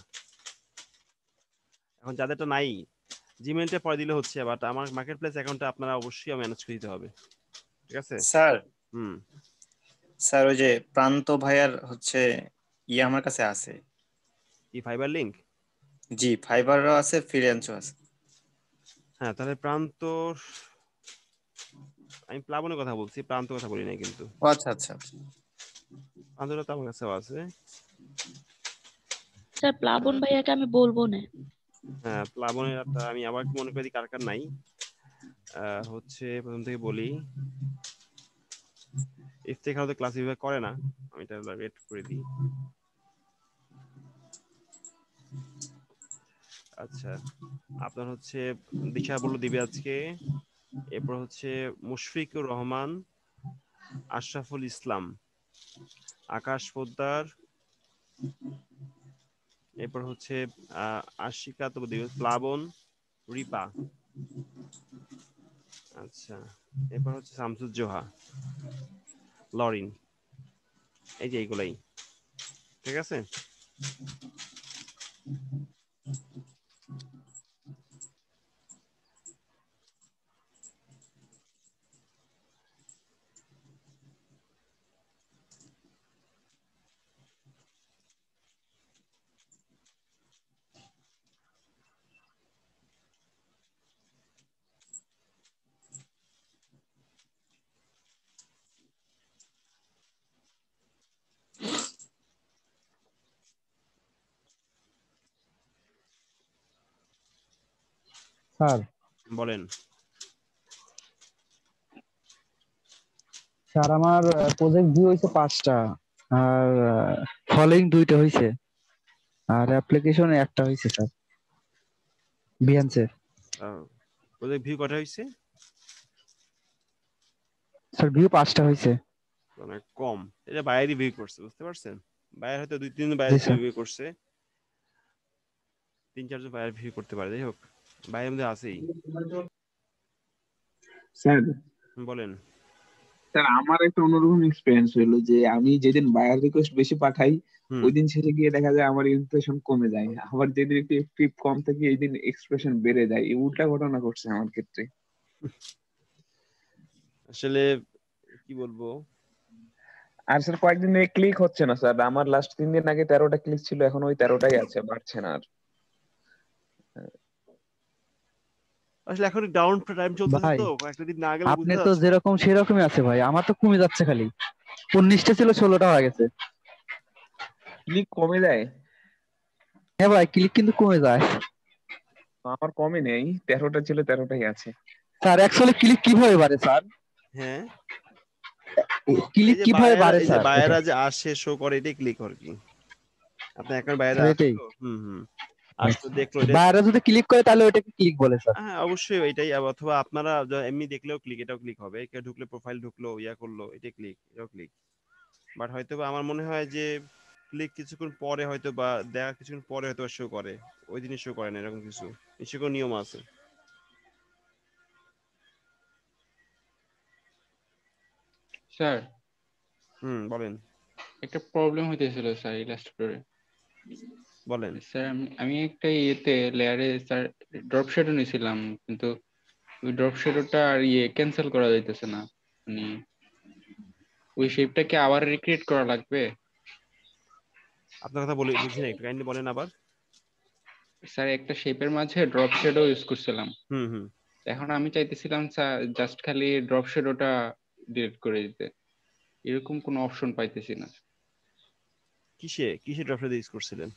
এখন যাদেরটা নাই জিমেলটা পরে দিলে হচ্ছে, বাট আমার মার্কেট প্লেস অ্যাকাউন্টটা আপনারা অবশ্যই ম্যানেজ করে দিতে হবে, ঠিক আছে?
স্যার
হুম।
স্যার ওই যে প্রান্ত ভাইয়ার হচ্ছে আমার কাছে আছে।
কি ফাইবার লিংক?
জি, ফাইবারও আছে, ফ্রিল্যান্সও আছে।
হ্যাঁ, তাহলে প্রান্ত, আমি প্লাবনের কথা বলছি, প্রান্ত কথা বলি নাই কিন্তু।
আচ্ছা আচ্ছা,
প্রান্তটা তো আমার কাছেও আছে।
স্যার প্লাবন ভাইয়াকে আমি বলবো না।
হ্যাঁ, প্লাবনের একটা আমি আবার মনে করি কার কার নাই। হচ্ছে প্রথম থেকে বলি, ইফতেখার তো ক্লাস বিভাগ করে না, আমি এটা ওয়েট করে দিই। আচ্ছা, আপনার হচ্ছে দিশা বললো দিবে আজকে। এরপর হচ্ছে মুশফিকুর রহমান, আশরাফুল ইসলাম, আকাশ পোদ্দার, এরপর হচ্ছে আশিকা তো দিবে, প্লাবন, রিপা। আচ্ছা, এরপর হচ্ছে শামসুজ্জোহা, লরিন। এই যে এইগুলাই, ঠিক আছে?
স্যার
বলেন।
স্যার আমার প্রজেক্ট ভিউ হয়েছে 5টা, আর ফলোইং 2টা হয়েছে, আর অ্যাপ্লিকেশন একটা হয়েছে স্যার বিহান্সের।
ওদের ভিউ কটা হয়েছে?
স্যার ভিউ 5টা হয়েছে।
অনেক কম। এটা বাইরে ভিউ করছে, বুঝতে পারছেন? বাইরে হয়তো 2-3 জন বাইরে ভিউ করছে, 3-4 জন বাইরে ভিউ করতে পারে। যাই হোক, বাইরের মধ্যে আছেই।
স্যার
বলেন।
স্যার আমার একটা অন্যরকম এক্সপেরিয়েন্স হলো যে আমি যেদিন বায়ার রিকোয়েস্ট বেশি পাঠাই ওই দিন শেষে গিয়ে দেখা যায় আমার ইমপ্রেশন কমে যায়, আবার যেদিন একটু এফপিপ কম থাকে এই দিন এক্সপ্রেশন বেড়ে যায়। এই উল্টা ঘটনা ঘটছে আমার ক্ষেত্রে।
আসলে কি বলবো,
আর স্যার কয়েকদিন ধরে ক্লিক হচ্ছে না স্যার, আমার লাস্ট 3 দিন আগে 13টা ক্লিক ছিল, এখন ওই 13টাই আছে, বাড়ছে না আর।
আসলে এখন ডাউন টাইম চলতেছে
ভাই
তো, কয়েকটা দিন না গেলে
আপনি
বুঝতে
তো
পারছেন।
যেরকম সেরকমই আছে ভাই, আমার তো কমে যাচ্ছে খালি। 19টা ছিল 16টা হয়ে গেছে।
ক্লিক কমে যায়?
হ্যাঁ ভাই, ক্লিক কিন্তু কমে যায়।
আমার কমে নেই, 13টা ছিল 13টাই আছে।
স্যার অ্যাকচুয়ালি ক্লিক কিভাবে বাড়ে স্যার?
হ্যাঁ,
ক্লিক কিভাবে বাড়ে
এই যে
স্যার?
বায়াররা যে আসে শো করে, এটাই ক্লিক আর কি। আপনার অ্যাকাউন্ট বাইরে
এটাই।
আসলো, আসলো দেখলো এটা।
বাইরে যদি ক্লিক করে তাহলে ওটাকে ক্লিক বলে স্যার।
হ্যাঁ অবশ্যই এটাই, অথবা আপনারা এমনি দেখলেও ক্লিক, এটাও ক্লিক হবে। কেউ ঢুকলে, প্রোফাইল ঢুকলো, ইয়া করলো, এটা ক্লিক, এটাও ক্লিক। বাট হয়তো বা আমার মনে হয় যে ক্লিক কিছুক্ষণ পরে হয়তো বা দেখা কিছুক্ষণ পরে হয়তো শো করে, ওই দিনই শো করে না, এরকম কিছু নিশ্চয় কোনো নিয়ম আছে।
স্যার
বলেন।
একটা প্রবলেম হইতেছিল স্যার ইলাস্ট্রেটরে।
বলেন।
স্যার আমি একটা ইয়েতে লেয়ারে স্যার ড্রপ শ্যাডো নিয়েছিলাম, কিন্তু ওই ড্রপ শ্যাডোটা আর ক্যান্সেল করা যাইতেছে না। মানে ওই শেপটাকে আবার রিক্রিয়েট করা লাগবে?
আপনার কথা বলি বুঝি না, একটু কাইন্ডলি বলেন আবার।
স্যার একটা শেপের মাঝে ড্রপ শ্যাডো ইউজ করছিলাম। এখন আমি চাইতেছিলাম স্যার জাস্ট খালি ড্রপ শ্যাডোটা ডিলিট করে দিতে, এরকম কোনো অপশন পাইতেছি না।
কিসে ড্রপ শ্যাডো ইউজ করছিলেন?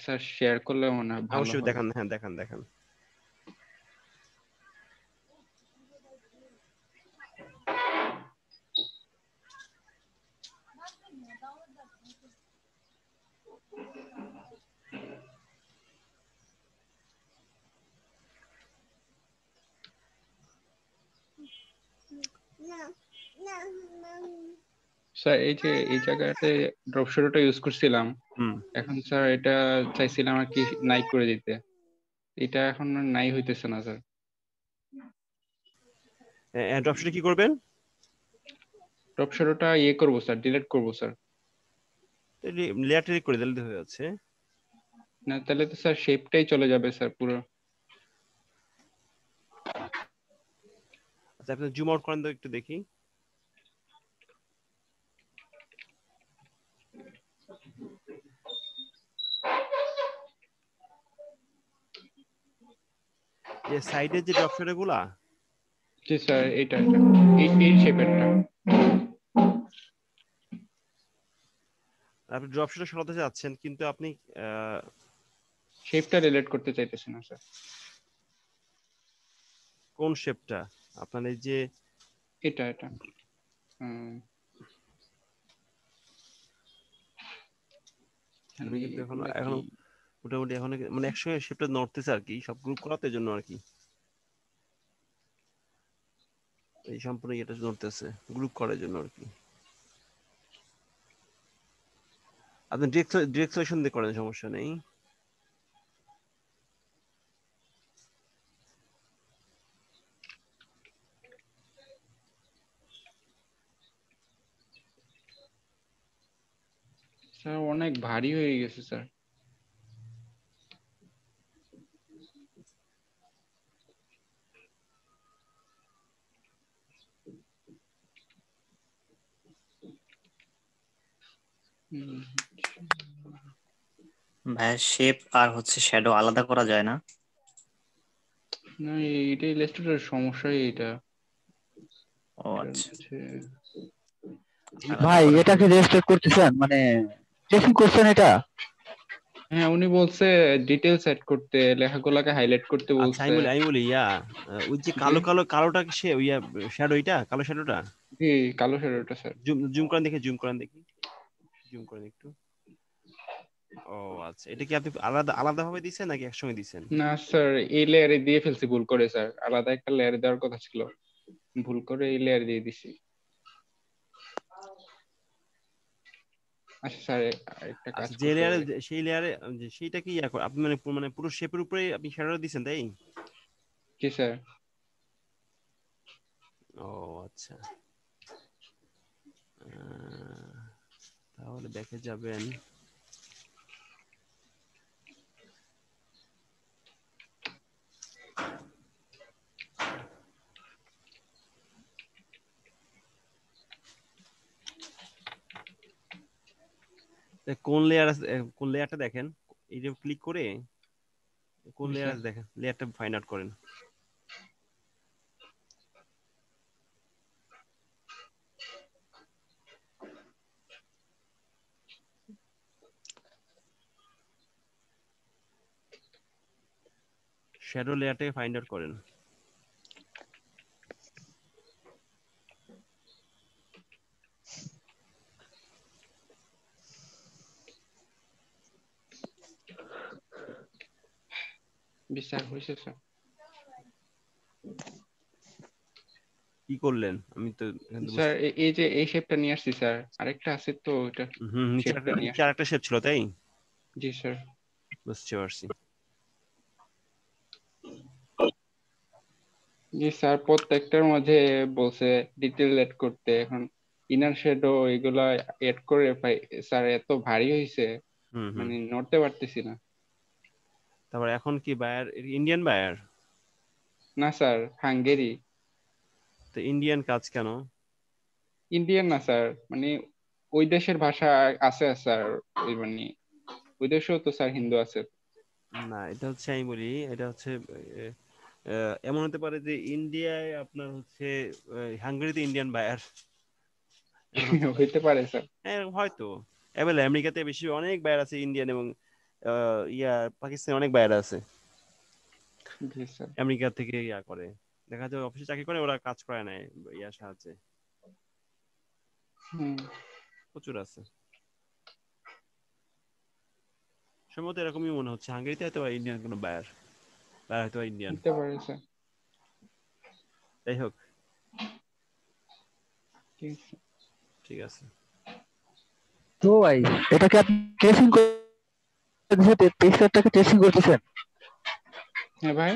স্যার শেয়ার করলে মনে হয় ভালো
অবশ্যই
হবে।
দেখান, হ্যাঁ দেখান।
স্যার এই যে এই জায়গাতে ড্রপ শ্যাডোটা ইউজ করছিলাম, এখন স্যার এটা চাইছিলাম আর কি নাই করে দিতে, এটা এখন আর নাই হইতেছে না স্যার।
ড্রপ শ্যাডো কি করবেন?
ড্রপ শ্যাডোটা করব স্যার, ডিলিট করব স্যার।
লেয়ারটা করে দিলে হয়ে যাচ্ছে।
না তাহলে তো স্যার শেপটাই চলে যাবে স্যার পুরো।
আচ্ছা আপনি জুম আউট করেন তো একটু দেখি। যে সাইডে যে ড্রপ শ্যাডো গুলা,
জি স্যার এটা এই শেপেরটা।
আপনি ড্রপ শ্যাডো সরাতে যাচ্ছেন, কিন্তু আপনি
শেপটা ডিলিট করতে চাইতেছেন না স্যার।
কোন শেপটা? আপনার এই যে
এটা এখন
মোটামুটি এখন মানে একসঙ্গে শেপটা নড়তেছে আর কি, সব গ্রুপ করাতে জন্য আর কি, এই সম্পূর্ণ এটা নড়তেছে গ্রুপ করার জন্য আর কি। আপনি ডিরেক্ট সলিউশন দিয়ে করেন, সমস্যা নেই।
স্যার অনেক ভারী হয়ে গেছে স্যার।
ভাই শেপ আর শ্যাডো আলাদা করা যায় না?
না এইটাই ইলাস্ট্রেটরের সমস্যাই এটা।
ও আচ্ছা।
ভাই এটাকে রেজিস্টার করতেছেন, মানে টেস্টিং করছেন এটা?
হ্যাঁ উনি বলছে ডিটেইলস সেট করতে, লেখাগুলোকে হাইলাইট করতে
আচ্ছা
বলছে।
আমি বলি ওই যে কালোটা কি সে শ্যাডো, এটা কালো শ্যাডোটা?
জি কালো শ্যাডোটা স্যার।
জুম করেন দেখি, জুম করেন একটু। ও আচ্ছা, এটা কি আপনি আলাদা ভাবে দিয়েছেন নাকি একসঙ্গে দিয়েছেন?
না স্যার এই লেয়ারে দিয়ে ফেলছি ভুল করে স্যার, আলাদা একটা লেয়ারে দেওয়ার কথা ছিল, ভুল করে এই লেয়ারে দিয়ে দিছি। আচ্ছা স্যার একটা কাজ
যে
করতে
লেয়ারে,
হবে।
সেই লেয়ারে সেইটা কি আপনি মানে পুরো শেপের উপরে আপনি শ্যাডো দিয়েছেন, তাই?
জি স্যার।
ও আচ্ছা, তাহলে দেখে যাবেন। কোন লেয়ার আছে, কোন লেয়ারটা দেখেন, এই যে ক্লিক করে কোন
জি
লেয়ার
স্যার।
আছে দেখেন, লেয়ারটা ফাইন্ড আউট করেন। শ্যাডো লেয়ারটাকে ফাইন্ড আউট করেন।
জি স্যার, হয়েছে স্যার।
কি করলেন? আমি তো এখান থেকে
স্যার এই যে এই শেপটা নিয়ে আসছি স্যার, আরেকটা আছে তো ওটা শেপটা নিয়ে
নিচে আরেকটা শেপ ছিল তাই?
জি স্যার।
বুঝতে পারছি।
জি স্যার, প্রত্যেকটার মধ্যে বলছে ডিটেল এড করতে। এখন ইনার শেডো এগুলা এড করে পাই স্যার, এত ভারী হয়েছে মানে নড়তে পারতেছি না।
তারপর এখন কি বায়ার ইন্ডিয়ান বায়ার?
না স্যার, হাঙ্গেরি।
তো ইন্ডিয়ান কাজ কেন?
ইন্ডিয়ান না স্যার, মানে ওই দেশের ভাষা আছে স্যার, ওই মানে ওই দেশেও তো স্যার হিন্দু আছে।
না, এটা হচ্ছে আমি বলি, এটা হচ্ছে এমন হতে পারে যে ইন্ডিয়ায় আপনার হচ্ছে হাঙ্গেরিতে ইন্ডিয়ান বায়ার
হইতে পারে স্যার।
হ্যাঁ হয়তো এবেলে আমেরিকাতে বেশি অনেক বায়ার আছে ইন্ডিয়ান, এবং পাকিস্তানে অনেক বায়ার আছে
জি স্যার।
আমেরিকা থেকে করে দেখা যায় অফিসে চাকরি করে, ওরা কাজ করে নেয় সাহায্যে। প্রচুর আছে সম্ভবত, এরকমই মনে হচ্ছে হাঙ্গেরিতে হয়তো ইন্ডিয়ান কোনো বায়ার হয়তো ইন্ডিয়ান।
হইতে পারে স্যার।
যাই হোক, ঠিক আছে।
তো ভাই এটাকে আপনি ট্রেসিং করে টেক্সচারটাকে ট্রেসিং করতেছেন?
হ্যাঁ ভাই,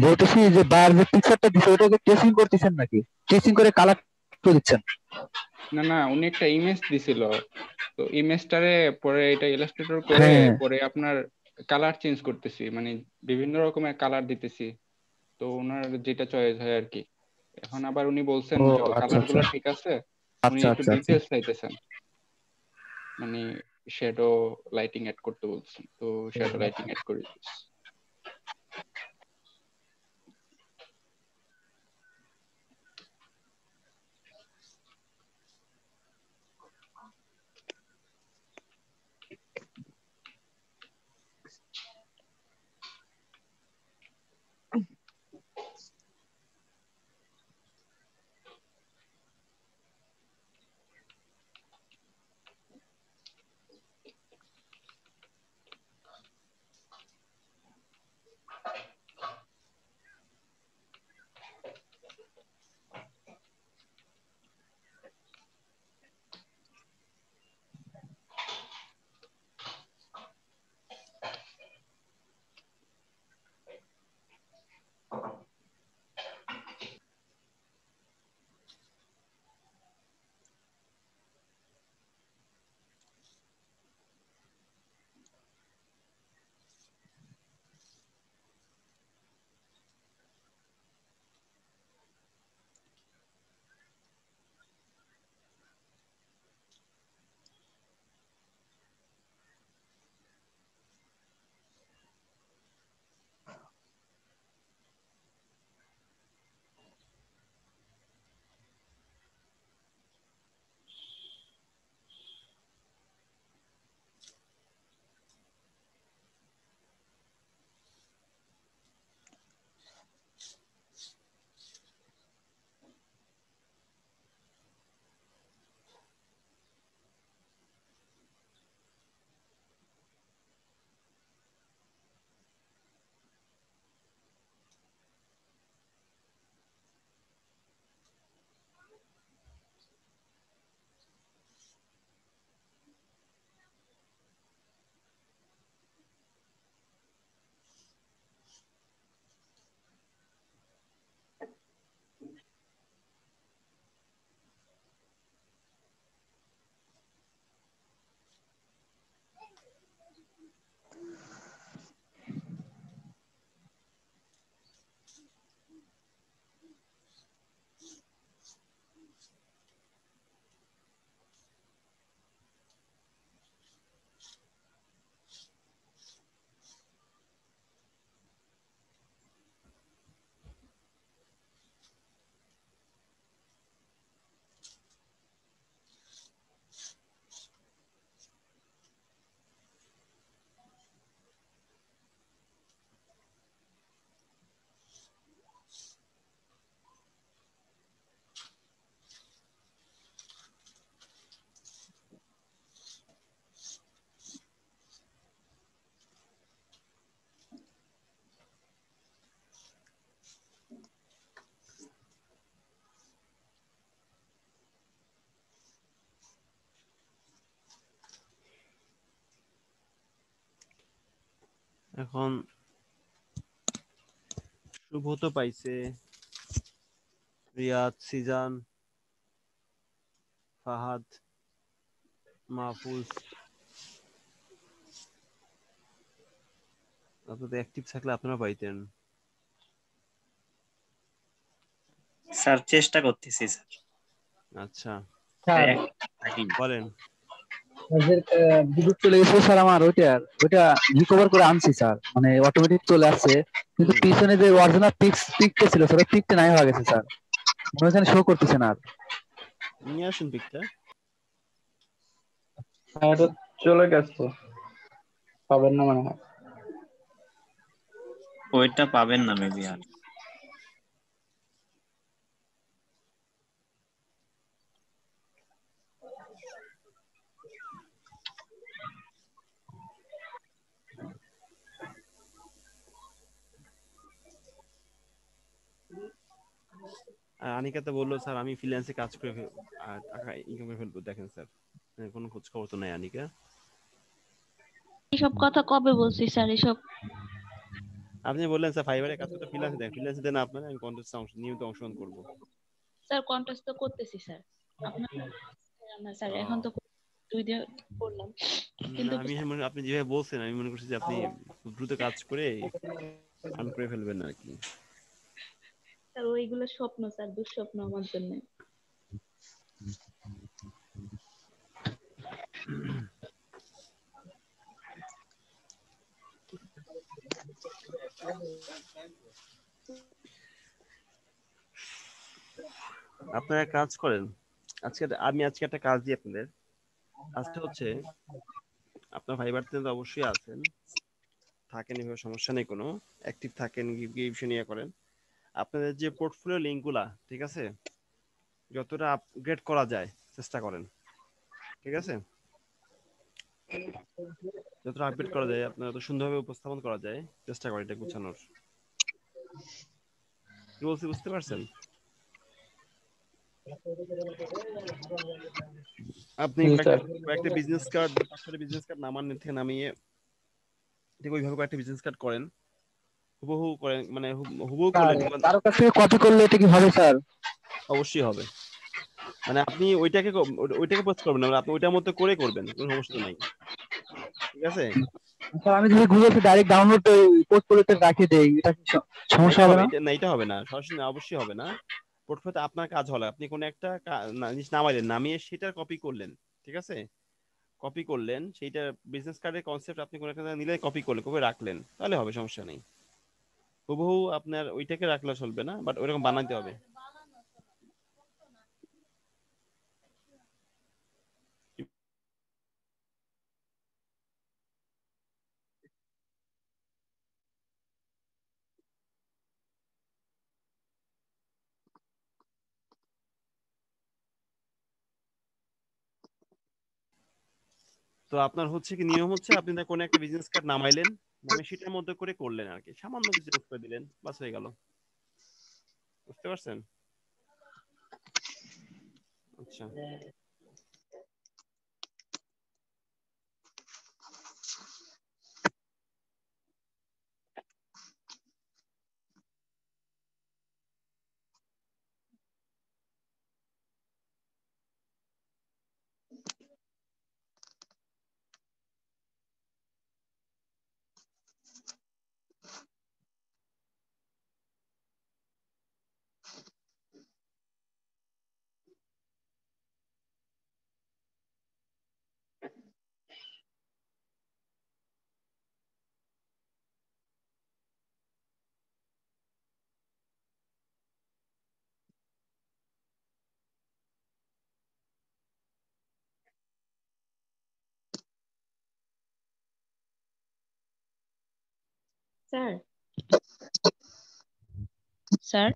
বলতেছি যে বার যে পিকচারটা দিছে ওটাকে ট্রেসিং করতেছেন নাকি ট্রেসিং করে কালার করে দিচ্ছেন?
না না, উনি একটা ইমেজ দিছিল, তো ইমেজটারে পরে এটা ইলাস্ট্রেটর করে পরে আপনার কালার চেঞ্জ করতেছি, মানে বিভিন্ন রকমের কালার দিতেছি, তো ওনার যেটা চয়েস হয় আর কি। এখন আবার উনি বলছেন কালার গুলো ঠিক আছে, উনি একটু ডিটেলস চাইতেছেন, মানে শ্যাডো লাইটিং এড করতে বলছেন, তো শ্যাডো লাইটিং এড করে দিচ্ছি।
এখন শুভ তো পাইছে, রিয়াদ, সিজান, ফাহাদ, মাহফুজ। আপনাদের অ্যাক্টিভ থাকলে আপনারা পাইতেন।
স্যার চেষ্টা করতেছি স্যার।
আচ্ছা
স্যার
বলেন।
বিদ্যুৎ চলে গেছে স্যার, আমার ওইটা রিকভার করে আনছি স্যার, মানে অটোমেটিক চলে আসছে, কিন্তু পিছনে যে অরিজিনাল পিকটা ছিল স্যার, ওই পিকটা নাই হয়ে গেছে স্যার, মনে হচ্ছে শো করতেছে না আর।
নিয়ে আসুন পিকটা।
এটা চলে গেছে, পাবেন না মনে হয়।
ওইটা পাবেন না মেবি আর।
আর আনিকা তো বললো স্যার আমি ফ্রিল্যান্সে কাজ করে টাকা ইনকাম করে ফেলবো। দেখেন স্যার, কোনো খোঁজ খবর তো নাই আনিকা।
এইসব কথা কবে বলছি স্যার? এসব
আপনি বললেন স্যার ফাইবারে কাজ করতে, ফ্রিল্যান্সে দেন আপনারা, আমি কন্টেস্টে নিয়মিত অংশগ্রহণ করবো।
স্যার কন্টেস্ট তো করতেছি স্যার, আপনার না স্যার, এখন তো 2 দিন করলাম, কিন্তু
আপনি যেভাবে বলছেন আমি মনে করছি যে আপনি খুব দ্রুত কাজ করে আর্ন করে ফেলবেন আর কি।
স্যার ওইগুলো স্বপ্ন স্যার, দুঃস্বপ্ন আমার জন্য।
আপনারা কাজ করেন। আমি আজকে একটা কাজ দিই আপনাদের। কাজটা হচ্ছে, আপনার ফাইবারতে তো অবশ্যই আছেন, থাকেন, এভাবে সমস্যা নেই, কোনো অ্যাক্টিভ থাকেন, গিফট নিয়ে করেন। আপনাদের যে পোর্টফোলিও লিঙ্কগুলা, ঠিক আছে, যতটা আপগ্রেড করা যায় চেষ্টা করেন, ঠিক আছে? যতটা আপডেট করা যায়, আপনার যত সুন্দরভাবে উপস্থাপন করা যায় চেষ্টা করেন এটা গুছানোর। কি বলছি বুঝতে পারছেন? আপনি কয়েকটা বিজনেস কার্ড, 5-6টা বিজনেস কার্ড নামান থেকে নামিয়ে ঠিক ওইভাবে কয়েকটা বিজনেস কার্ড করেন, হুবহু করেন, মানে হুবহু করলেন,
কারো কাছ থেকে কপি করলে এটা কি হবে স্যার?
অবশ্যই হবে। মানে আপনি ওইটাকে পোস্ট করবেন না, আপনি ওইটার মধ্যে করে করবেন, কোনো সমস্যা তো নাই, ঠিক আছে?
স্যার আমি যদি গুগল থেকে ডাইরেক্ট ডাউনলোড পোর্টফোলিওতে রাখি দেই, এটা কি সমস্যা হবে না?
এটা হবে না, সরাসরি অবশ্যই হবে না। পোর্টফোলিওতে আপনার কাজ হলো, আপনি কোনো একটা জিনিস নামাইলেন, নামিয়ে সেটার কপি করলেন, ঠিক আছে? কপি করলেন সেইটা, বিজনেস কার্ডের কনসেপ্ট আপনি কোনো একটা নিলে কপি করলেন, কপি রাখলেন, তাহলে হবে, সমস্যা নেই। হুবহু আপনার ওইটাকে রাখলে চলবে না, বাট ওইরকম বানাইতে হবে। তো আপনার হচ্ছে কি নিয়ম হচ্ছে, আপনি কোনো একটা বিজনেস কার্ড নামাইলেন, নামিয়ে সেটার মধ্যে করে করলেন আর কি, সামান্য কিছু চেঞ্জ করে দিলেন, বাস হয়ে গেল। বুঝতে পারছেন? আচ্ছা,
স্যার স্যার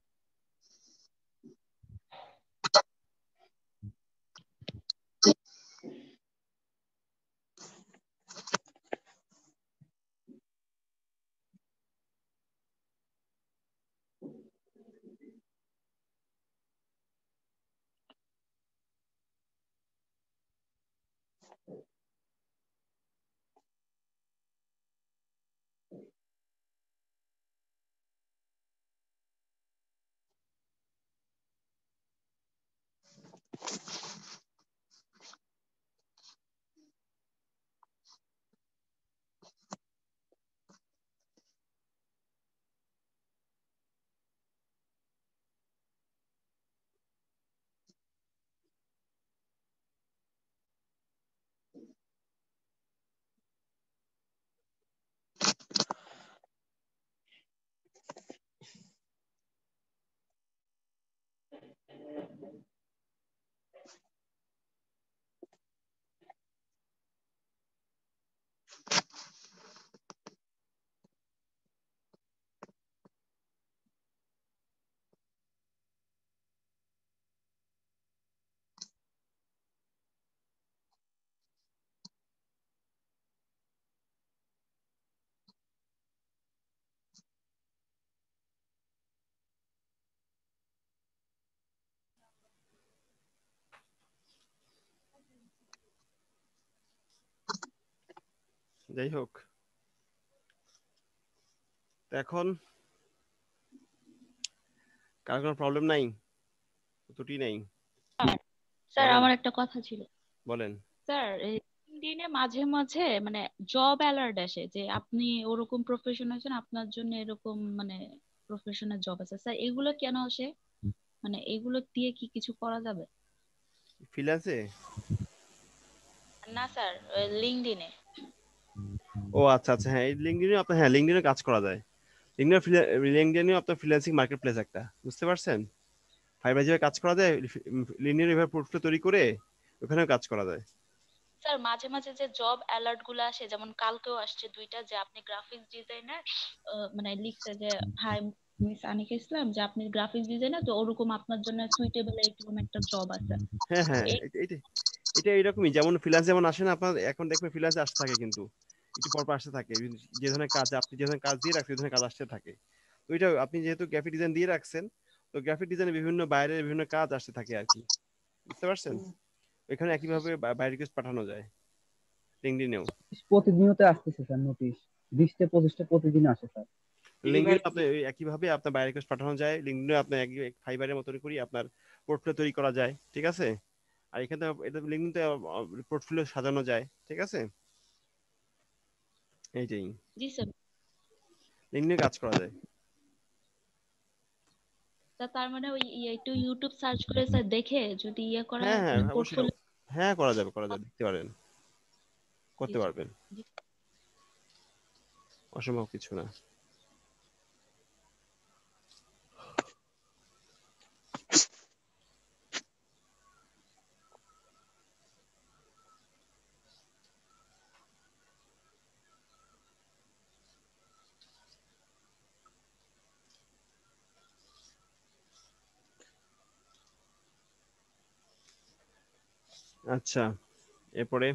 যাই হোক, এখন কার কোনো প্রবলেম নাই, ত্রুটি নাই?
স্যার
বলেন
আমার একটা কথা ছিল।
বলেন।
স্যার দিনে মাঝে মাঝে মানে জব অ্যালার্ট আসে যে আপনি ওরকম প্রফেশন আছেন, আপনার জন্য এরকম মানে প্রফেশনাল জব আছে। স্যার এগুলো কেন আসে? মানে এগুলো দিয়ে কি কিছু করা যাবে?
ফ্রিল্যান্সে?
না স্যার, লিঙ্কডইনে।
ও আচ্ছা আচ্ছা, হ্যাঁ লিঙ্কডইনে আপনার, হ্যাঁ লিঙ্কডইনে কাজ করা যায়। লিঙ্কডইনে আপনার ফ্রিল্যান্সিং মার্কেট প্লেস একটা, বুঝতে পারছেন? ফাইবার যেভাবে কাজ করা যায়, লিঙ্কডইনে এভাবে পোর্টফোলিও তৈরি করে ওখানেও কাজ করা যায়।
স্যার মাঝে মাঝে যে জব অ্যালার্ট গুলো আসে, যেমন কালকেও আসছে দুইটা, যে আপনি গ্রাফিক্স ডিজাইনার, মানে লিখছে যে হাই মিস আনিকা ইসলাম, যে আপনি গ্রাফিক্স ডিজাইনার, তো ওরকম আপনার জন্য সুইটেবল এরকম একটা জব আছে।
হ্যাঁ হ্যাঁ, এটা এরকমই, যেমন ফ্রিল্যান্স যেমন আসে না আপনার, এখন দেখবেন ফ্রিল্যান্সে আসতে থাকে, কিন্তু একটু পর পর আসতে থাকে, যে ধরনের কাজ আপনি যে ধরনের কাজ দিয়ে রাখছেন ওই ধরনের কাজ আসতে থাকে। তো ওইটা আপনি যেহেতু গ্রাফিক ডিজাইন দিয়ে রাখছেন, তো গ্রাফিক ডিজাইনে বিভিন্ন বাইরের বিভিন্ন কাজ আসতে থাকে আর কি, বুঝতে পারছেন? এখানে একইভাবে বাইরে রিকোয়েস্ট পাঠানো যায় লিঙ্কডইনেও।
প্রতিনিয়ত আসতেছে স্যার নোটিশ, 20-25টা প্রতিদিন আসে স্যার।
লিঙ্কডইনে আপনি একইভাবে আপনার বাইরে রিকোয়েস্ট পাঠানো যায়, লিঙ্কডইনে আপনি ফাইবারের মতো করে আপনার পোর্টফোলিও তৈরি করা যায়, ঠিক আছে? আর এখানে এটা লিঙ্কডইনে পোর্টফোলিও সাজানো যায়, ঠিক আছে? এইটাই,
জি স্যার।
লিঙ্কডইনে কাজ করা যায়।
তার মানে ওই একটু ইউটিউব সার্চ করে স্যার দেখে যদি করা
হ্যাঁ হ্যাঁ, অবশ্যই,
পোর্টফোলিও।
হ্যাঁ করা যাবে, দেখতে পারেন, করতে পারবেন, অসম্ভব কিছু না। আচ্ছা, এরপরে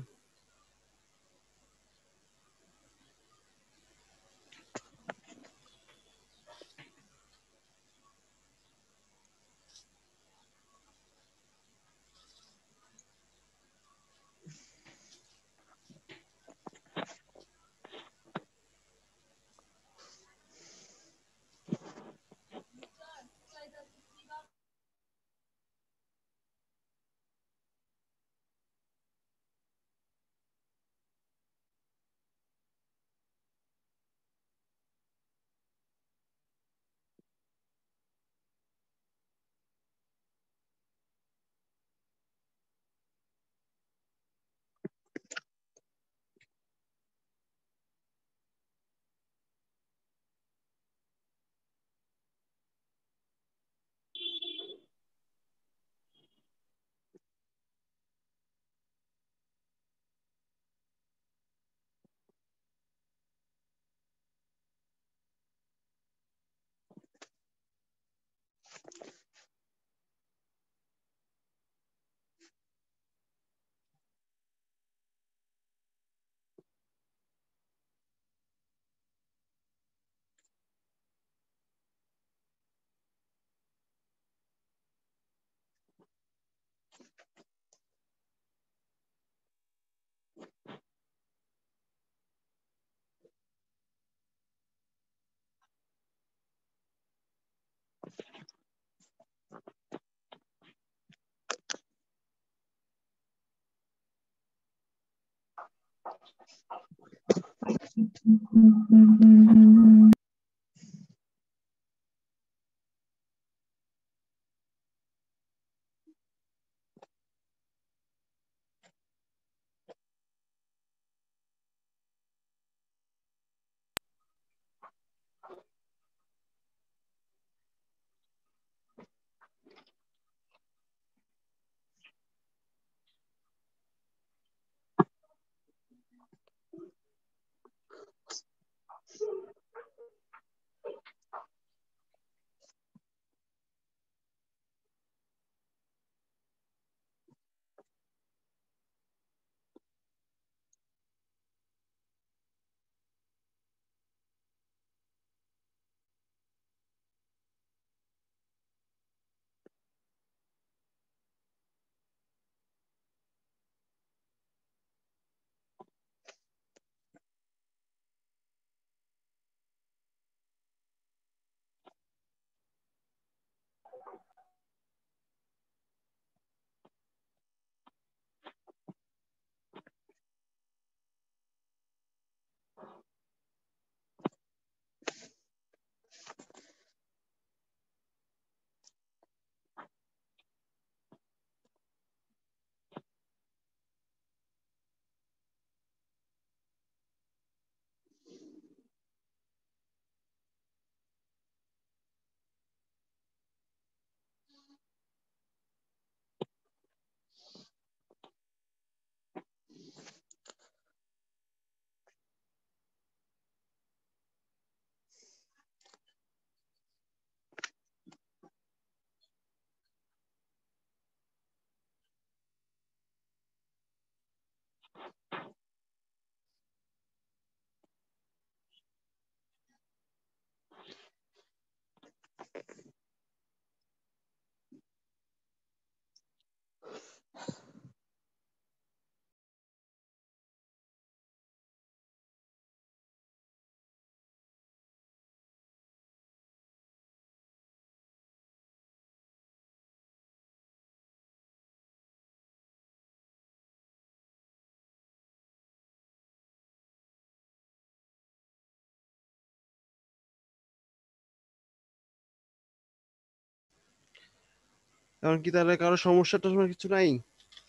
এখন কি তাহলে কারো সমস্যা টসমস্যা কিছু নাই?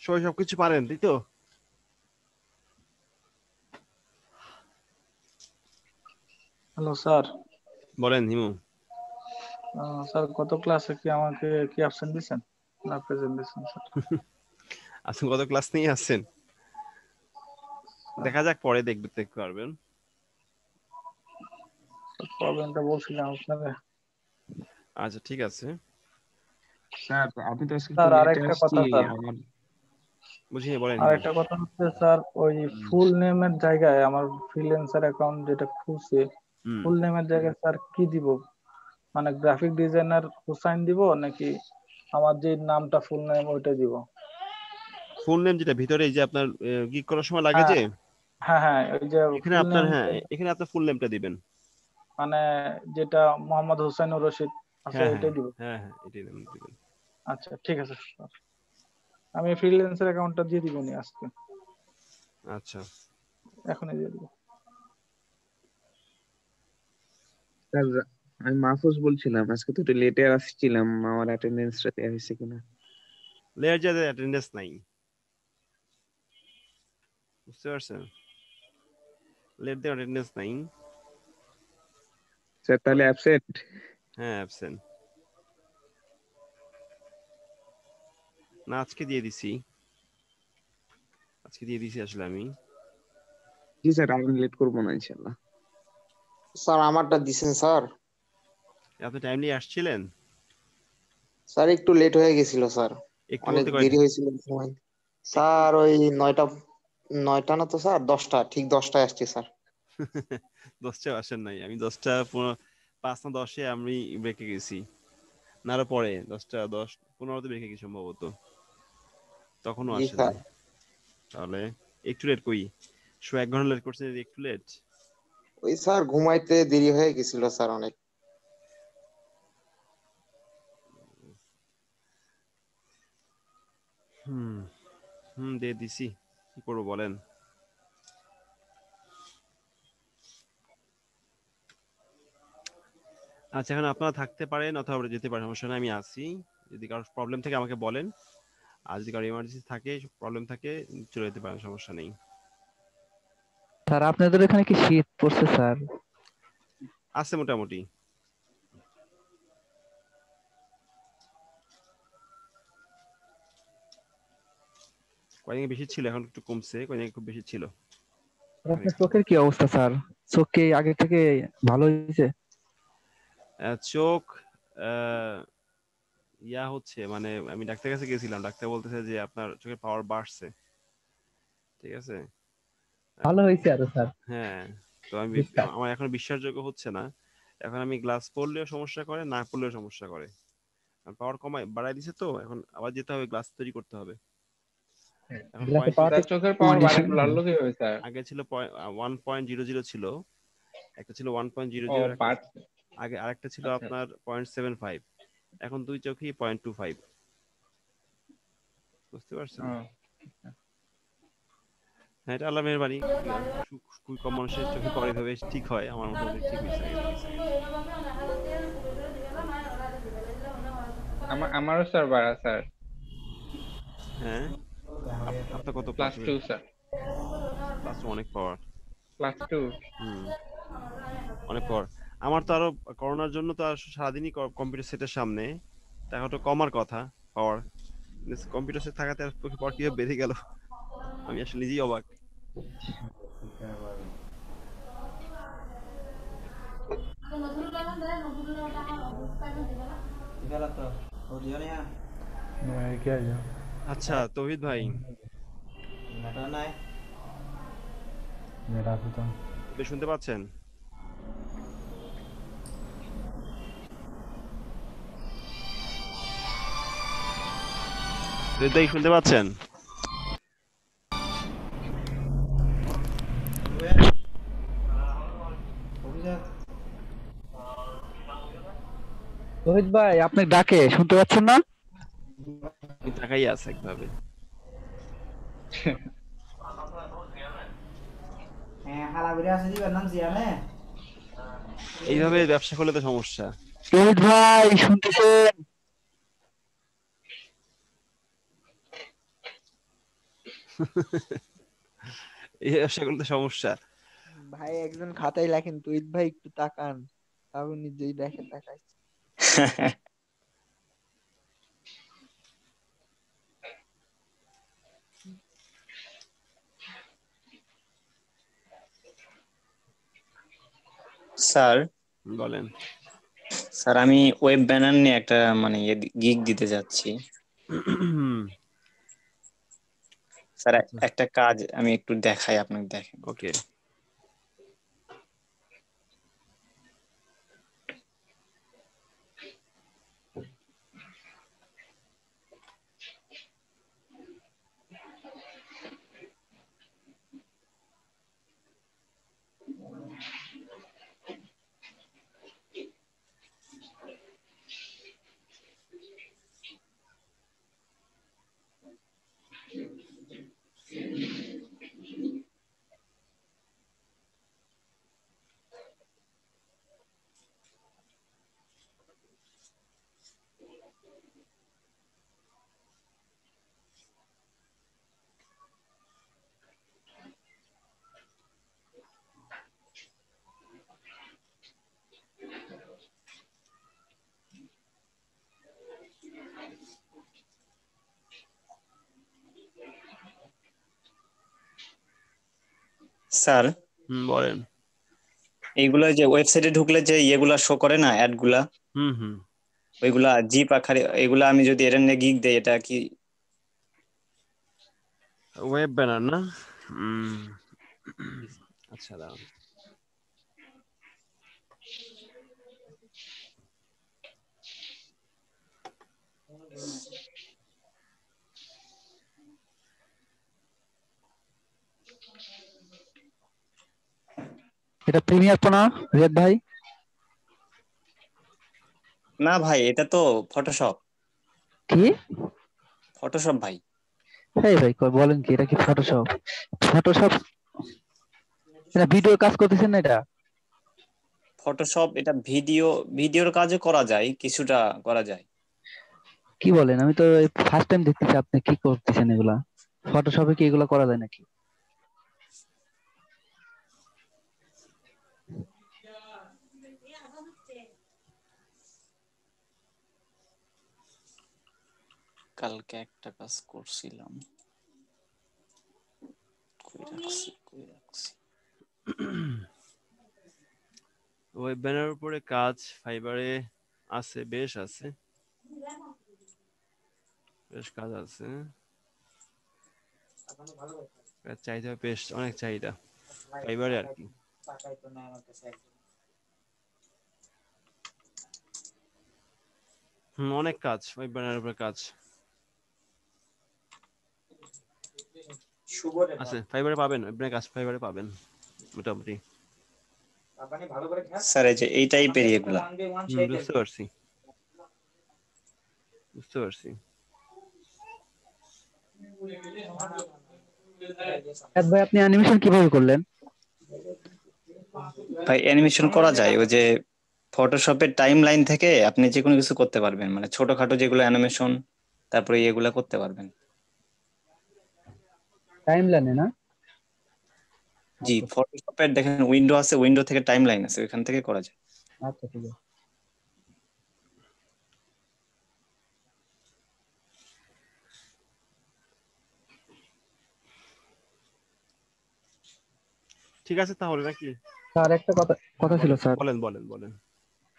সবাই সবকিছু পারেন তাই তো?
Hello sir.
বলেন হিমু।
স্যার গত ক্লাসে কি আমাকে কি অ্যাবসেন্ট দিয়েছেন না প্রেজেন্ট দিয়েছেন স্যার?
আপনি কত ক্লাস নিয়ে আসছেন? দেখা যাক, পরে দেখতে পারবেন।
প্রবলেমটা বলছিলাম আপনাকে।
আচ্ছা ঠিক আছে
স্যার। আমি তো আজকে
স্যার
একটু লেটে
আরেকটা
আসছি
কথা স্যার,
আমার।
বুঝিয়ে বলেন।
আরেকটা কথা হচ্ছে স্যার, ওই ফুল নেমের জায়গায় আমার ফ্রিল্যান্সার অ্যাকাউন্ট যেটা খুলছে, ফুল নেমের জায়গায় স্যার কি দিব? মানে গ্রাফিক ডিজাইনার হুসাইন দিব নাকি আমার যে নামটা ফুল নেম ওইটা দিব?
ফুল নেম যেটা ভিতরে এই যে আপনার গিগ করার সময় লাগে যে,
হ্যাঁ হ্যাঁ ওই যে
এখানে
ফুল
আপনার,
নেম,
হ্যাঁ এখানে আপনার ফুল নেমটা দিবেন।
মানে যেটা মোহাম্মদ হুসাইনুর রশিদ আছে
হ্যাঁ
ওইটাই দিব?
হ্যাঁ হ্যাঁ এটাই নাম দিবেন।
আচ্ছা ঠিক আছে স্যার, আমি ফ্রিল্যান্সার অ্যাকাউন্টটা দিয়ে দিব নি আজকে।
আচ্ছা
এখনই দিয়ে দিব।
স্যার আমি মাহফুজ বলছিলাম, আজকে তো একটু লেটে আসছিলাম, আমার অ্যাটেন্ডেন্সটা দেওয়া হয়েছে কিনা?
লেয়ার যাদের অ্যাটেন্ডেন্স নাই, বুঝতে পারছেন? লেট দেওয়ার অ্যাটেন্ডেন্স নাই
স্যার তাহলে অ্যাবসেন্ট?
হ্যাঁ অ্যাবসেন্ট না, আজকে দিয়ে দিছি, আসলে আমি।
জি স্যার, আমি লেট করবো না ইনশাআল্লাহ।
স্যার আমারটা দিছেন স্যার?
আপনি টাইমলি আসছিলেন?
স্যার একটু লেট হয়ে গেছিল স্যার,
একটু
অনেক
বলতে
দেরি হয়েছিল সময়। স্যার ওই 9টা না তো স্যার, 10টা, ঠিক 10টায় আসছি স্যার।
10টায় আসেন নাই, আমি 10টা 5 না 10-এ আমি ব্রেকে গেছি, না আরো পরে 10টা 10-15 ব্রেকে গেছি সম্ভবত, তখনও
জি
আসেন
স্যার।
নাই। তাহলে একটু লেট কই, 1 ঘন্টা লেট করছেন, একটু লেট।
ওই স্যার ঘুমাইতে দেরি হয়ে গেছিল স্যার অনেক।
দিয়ে দিছি, কি করবো বলেন? আচ্ছা এখন আপনারা থাকতে পারেন অথবা যেতে পারেন, সমস্যা নেই, আমি আছি। যদি কারো প্রবলেম থাকে আমাকে বলেন, আর যদি কারো ইমার্জেন্সি থাকে, প্রবলেম থাকে, চলে যেতে পারেন, সমস্যা নেই।
স্যার আপনাদের এখানে কি শীত পড়ছে স্যার?
আছে মোটামুটি। কয়েকদিন বেশি ছিল, এখন একটু কমছে, কয়েকদিন খুব বেশি ছিল।
আপনার চোখের কি অবস্থা স্যার? চোখ কি আগে থেকে ভালো হয়েছে?
চোখ ইয়া হচ্ছে, মানে আমি ডাক্তারের কাছে গেছিলাম, ডাক্তার বলতেছে যে আপনার চোখের পাওয়ার বাড়ছে, ঠিক আছে,
ভালো হয়েছে আরো স্যার।
হ্যাঁ। তো আমার এখন বিশ্বাসযোগ্য হচ্ছে না, এখন আমি গ্লাস পরলেও সমস্যা করে, না পরলেও সমস্যা করে, পাওয়ার বাড়াই দিছে, তো এখন আবার যেতে হবে, গ্লাস তৈরি করতে হবে।
চোখের পাওয়ার বাড়লো কিভাবে স্যার?
আগে ছিল 1.00 ছিল, একটা ছিল 1.00, আগে আরেকটা ছিল আপনার 0.75, এখন দুই চোখই 0.25, বুঝতে পারছেন? হ্যাঁ এটা আল্লাহর মেহেরবানি, খুব কম মানুষের চোখে পড়ে ভাবে ঠিক হয়, আমার মতো ঠিক হয়েছে।
আমারও স্যার বাড়া স্যার।
হ্যাঁ আপনার কত?
Class 2 sir.
ক্লাস 2 অনেক পাওয়ার।
ক্লাস 2
অনেক পাওয়ার। আমার তো আরো করোনার জন্য তো সারাদিনই কম্পিউটার সেটের সামনে, এখন তো কমার কথা পাওয়ার, কম্পিউটার সেট থাকাতে পাওয়ার কিভাবে বেড়ে গেল, আমি আসলে নিজেই অবাক। আচ্ছা তৌহিদ ভাই,
রাখো তো।
আপনি শুনতে পাচ্ছেন? হৃদয় শুনতে পাচ্ছেন?
রোহিত ভাই আপনি ডাকে শুনতে পাচ্ছেন না?
তাকাই আছে একভাবে। এইভাবে ব্যবসা করলে তো সমস্যা।
রোহিত ভাই শুনতেছেন?
এই ব্যবসা করলে তো সমস্যা।
ভাই একজন খাতায় লেখেন তুই ভাই একটু তাকান, তাও নিজেই দেখে তাকায়।
স্যার
বলেন।
স্যার আমি ওয়েব ব্যানার নিয়ে একটা মানে গিগ দিতে যাচ্ছি স্যার। একটা কাজ আমি একটু দেখাই আপনাকে, দেখেন।
ওকে।
স্যার
বলেন।
এইগুলো যে ওয়েবসাইটে ঢুকলে যে ইয়েগুলা শো করে না, অ্যাড গুলা, ওইগুলা জিপ আকারে, এগুলা আমি যদি এর নিয়ে গিগ দেই, এটা কি
ওয়েব ব্যানার না? আচ্ছা দাঁড়ান।
এটা প্রিমিয়ার প্রো না রিয়াদ ভাই?
না ভাই, এটা তো ফটোশপ।
কি
ফটোশপ ভাই?
এই ভাই বলেন কি, এটা কি ফটোশপ? ফটোশপ এটা ভিডিও কাজ করতেছেন না? এটা
ফটোশপ, এটা ভিডিওর কাজও করা যায়, কিছুটা করা যায়।
কি বলেন? আমি তো ফার্স্ট টাইম দেখতেছি আপনি কি করতেছেন এগুলা। ফটোশপে কি এগুলা করা যায় নাকি?
কালকে একটা কাজ করছিলাম, কই রাখছি।
ওয়েব ব্যানার উপরে কাজ ফাইবারে আছে, বেশ আছে, বেশ কাজ আছে। চাহিদা বেশ অনেক চাহিদা ফাইবারে আর কি। অনেক কাজ ওয়েব ব্যানারের উপরে কাজ আছে, ফাইবারে পাবেন। আপনার কাজ ফাইবারে পাবেন মোটামুটি।
স্যার এই যে এই টাইপের এগুলা।
বুঝতে পারছি বুঝতে পারছি।
ভাই আপনি অ্যানিমেশন কিভাবে করলেন?
ভাই অ্যানিমেশন করা যায়, ওই যে ফটোশপের টাইম লাইন থেকে আপনি যে কোনো কিছু করতে পারবেন, মানে ছোটখাটো যেগুলো অ্যানিমেশন, তারপরে এগুলা করতে পারবেন।
টাইম লাইনে না?
জি, ফটোশপের দেখেন উইন্ডো আছে, উইন্ডো থেকে টাইম লাইন আছে, ওইখান থেকে করা যায়।
আচ্ছা ঠিক আছে।
ঠিক আছে তাহলে নাকি?
স্যার একটা কথা ছিল স্যার।
বলেন বলেন বলেন।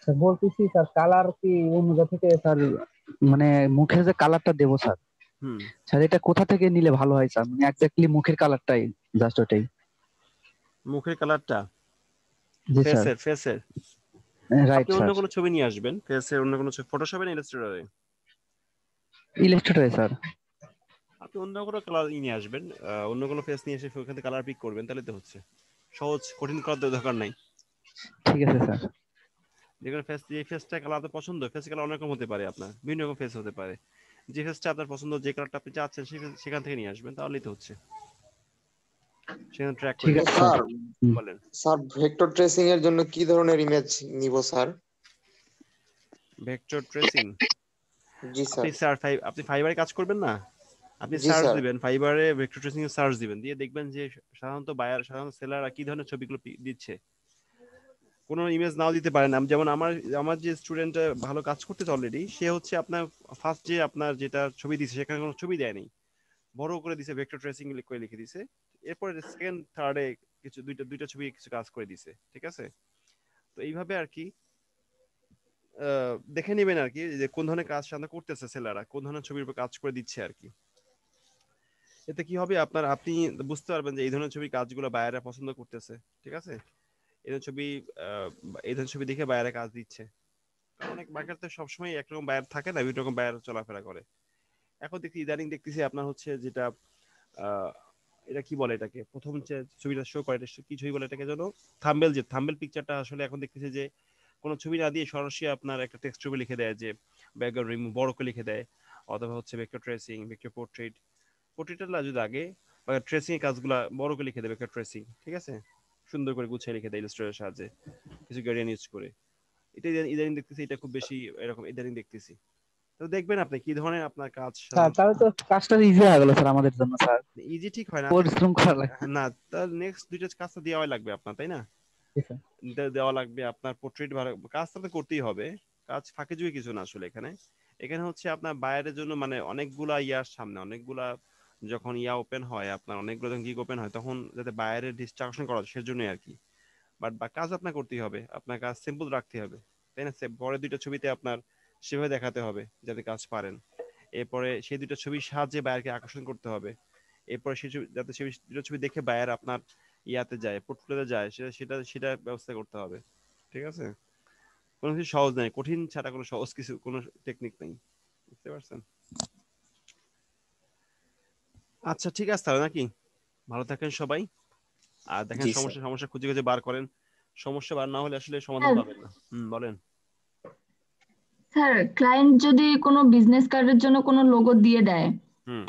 স্যার বলতেছি স্যার, কালার কি অন্য থেকে স্যার, মানে মুখে যে কালারটা দেবো স্যার, স্যার এটা কোথা থেকে নিলে ভালো হয় স্যার? মানে এক্স্যাক্টলি মুখের কালারটাই, জাস্ট ওটাই।
মুখের কালারটা
জি স্যার,
ফেসের
রাইট
আপনি অন্য
স্যার।
কোনো ছবি নিয়ে আসবেন, ফেসের অন্য কোনো ছবি, ফটোশপে না ইলাস্ট্রেটরে?
ইলাস্ট্রেটরে স্যার।
আপনি অন্য কোনো কালার নিয়ে আসবেন, অন্য কোনো ফেস নিয়ে এসে ওখান থেকে কালার পিক করবেন, তাহলে তো হচ্ছে। সহজ, কঠিন করার দরকার নাই।
ঠিক আছে স্যার।
যেকোনো ফেস, যে ফেসটা কালার আপনার পছন্দ, ফেস কালার অনেক রকম হতে পারে, আপনার বিভিন্ন রকম ফেস হতে পারে। যে ফেসটা আপনার পছন্দ, যে কালারটা আপনি চাচ্ছেন সেখান থেকে নিয়ে আসবেন, তাহলেই তো হচ্ছে। সেখানে ট্র্যাক করে
ঠিক আছে
স্যার।
বলেন।
স্যার ভেক্টর ট্রেসিং এর জন্য কি ধরনের ইমেজ নিব স্যার?
ভেক্টর ট্রেসিং
জি স্যার।
আপনি ফাইবারে কাজ করবেন না? আপনি
জি
সার্চ
স্যার।
দিবেন ফাইবারে, ভেক্টর ট্রেসিং এ সার্চ দিবেন, দিয়ে দেখবেন যে সাধারণত সাধারণত সেলাররা কি ধরনের ছবিগুলো দিচ্ছে। কোনো ইমেজ নাও দিতে পারেন। যেমন আমার যে স্টুডেন্ট ভালো কাজ করতেছে অলরেডি, সে হচ্ছে আপনার ফার্স্ট যে আপনার যেটা ছবি দিছে সেখানে কোনো ছবি দেয়নি, বড় করে দিছে, ভেক্টর ট্রেসিং করে লিখে দিছে। এরপরে সেকেন্ড থার্ডে কিছু দুইটা ছবি কিছু কাজ করে দিছে, ঠিক আছে? তো এইভাবে আর কি দেখে নেবেন আর কি, যে কোন ধরনের কাজ সাধারণত করতেছে সেলাররা, কোন ধরনের ছবির উপর কাজ করে দিচ্ছে আর কি। এতে কি হবে, আপনি বুঝতে পারবেন যে এই ধরনের ছবি কাজগুলো বায়াররা পছন্দ করতেছে, ঠিক আছে? এই ধরনের ছবি দেখে বায়ারে কাজ দিচ্ছে। অনেক মার্কেটে সবসময় একরকম বায়ার থাকে না, বিভিন্ন রকম বায়ার চলাফেরা করে। এখন ইদানিং দেখতেছি আপনার হচ্ছে যেটা এটা কি বলে, এটাকে প্রথম যে ছবিটা শো করে, এটা কি ছবি বলে এটাকে যেন, থাম্বেল পিকচারটা আসলে এখন দেখতেছি যে কোনো ছবি না দিয়ে সরাসরি আপনার একটা টেক্সট ছবি লিখে দেয়, যে ব্যাকগ্রাউন্ড রিমুভ বড় করে লিখে দেয়, অথবা হচ্ছে ভেক্টর ট্রেসিং, ভেক্টর পোর্ট্রেটটা যদি আগে ট্রেসিং এর কাজগুলা বড় করে লিখে দেবে, ভেক্টর ট্রেসিং, ঠিক আছে? সুন্দর করে গুছিয়ে লিখে দেয় ইলাস্ট্রেটরের সাহায্যে, কিছু গ্রেডিয়েন্ট ইউজ করে। এটা ইদানিং দেখতেছি, এটা খুব বেশি এরকম ইদানিং দেখতেছি। তো দেখবেন আপনি কি ধরনের আপনার কাজ।
স্যার তাহলে তো কাজটা ইজি হয়ে গেল স্যার আমাদের জন্য স্যার।
ইজি ঠিক হয় না,
পরিশ্রম করা লাগে
না, তার নেক্সট দুইটা কাজটা দেওয়াই লাগবে আপনার, তাই না? দেওয়া লাগবে আপনার পোর্ট্রেট, কাজটা তো করতেই হবে। কাজ ফাঁকে জুয়ে কিছু না আসলে এখানে হচ্ছে আপনার বাইরের জন্য, মানে অনেকগুলা ইয়ার সামনে অনেকগুলা যখন ওপেন হয়, আপনার অনেকগুলো যখন গিগ ওপেন হয়, তখন যাতে বাইরের ডিস্ট্রাকশন করা যায় সেজন্যই আর কি। বাট কাজ আপনার করতেই হবে, আপনার কাজ সিম্পল রাখতে হবে, তাই না? পরে দুইটা ছবিতে আপনার সেভাবে দেখাতে হবে যাতে কাজ পারেন। এরপরে সেই দুইটা ছবির সাহায্যে বায়ারকে আকর্ষণ করতে হবে। এরপরে সেই যাতে সেই দুটো ছবি দেখে বায়ার আপনার ইয়াতে যায়, পোর্টফোলিওতে যায়, সেটা ব্যবস্থা করতে হবে, ঠিক আছে? কোনো কিছু সহজ নাই, কঠিন ছাড়া কোনো সহজ কিছু কোনো টেকনিক নেই, বুঝতে পারছেন? আচ্ছা ঠিক আছে তাহলে, নাকি? ভালো থাকেন সবাই, আর দেখেন সমস্যা খুঁজে খুঁজে বার করেন। সমস্যা বার না হলে আসলে সমাধান পাবেন না। বলেন।
স্যার ক্লায়েন্ট যদি কোনো বিজনেস কার্ডের জন্য কোনো লোগো দিয়ে দেয়,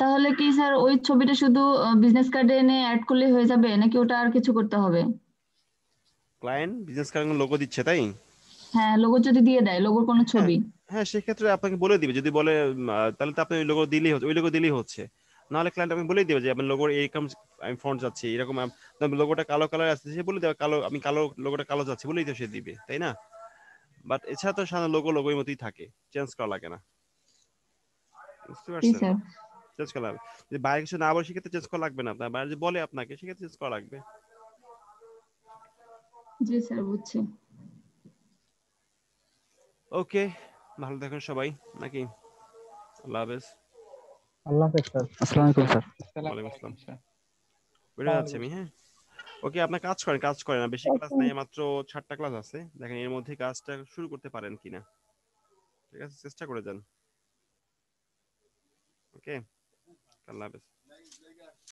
তাহলে কি স্যার ওই ছবিটা শুধু বিজনেস কার্ডে এনে অ্যাড করলে হয়ে যাবে, নাকি ওটা আর কিছু করতে হবে?
ক্লায়েন্ট বিজনেস কার্ডে লোগো দিচ্ছে, তাই?
হ্যাঁ, লোগো যদি দিয়ে দেয়, লোগোর কোনো ছবি।
হ্যাঁ, সেক্ষেত্রে আপনাকে বলে দিবে, যদি বলে তাহলে তো আপনি ওই লোগো দিলেই হচ্ছে। নাহলে ক্লায়েন্ট আপনাকে বলেই দিবে যে আপনার লোগোর এইরকম আমি ফন্ট চাচ্ছি, এরকম লোগোটা কালো কালার আছে, সে বলে দেবে আমি লোগোটা কালো চাচ্ছি, বলেই তো সে দিবে, তাই না? বাট এছাড়া তো সাধারণ লোগোর মতোই থাকে, চেঞ্জ করা লাগে না, বুঝতে পারছেন? চেঞ্জ করা লাগবে যদি বাইরে কিছু না বলে, সেক্ষেত্রে চেঞ্জ করা লাগবে না। আপনার বাইরে যদি বলে আপনাকে, সেক্ষেত্রে চেঞ্জ করা লাগবে।
জি স্যার, বুঝছি।
ওকে, ভালো থাকুন সবাই, নাকি? আল্লাহ হাফেজ।
আল্লাহ হাফেজ স্যার। আসসালামু আলাইকুম স্যার।
ওয়ালাইকুম আসসালাম। বেরিয়ে যাচ্ছি আমি, হ্যাঁ। ওকে, আপনার কাজ করেন না, বেশি ক্লাস নাই, মাত্র 6টা ক্লাস আছে, দেখেন এর মধ্যে কাজটা শুরু করতে পারেন কিনা, ঠিক আছে? চেষ্টা করে যান। ওকে, আল্লাহ হাফেজ।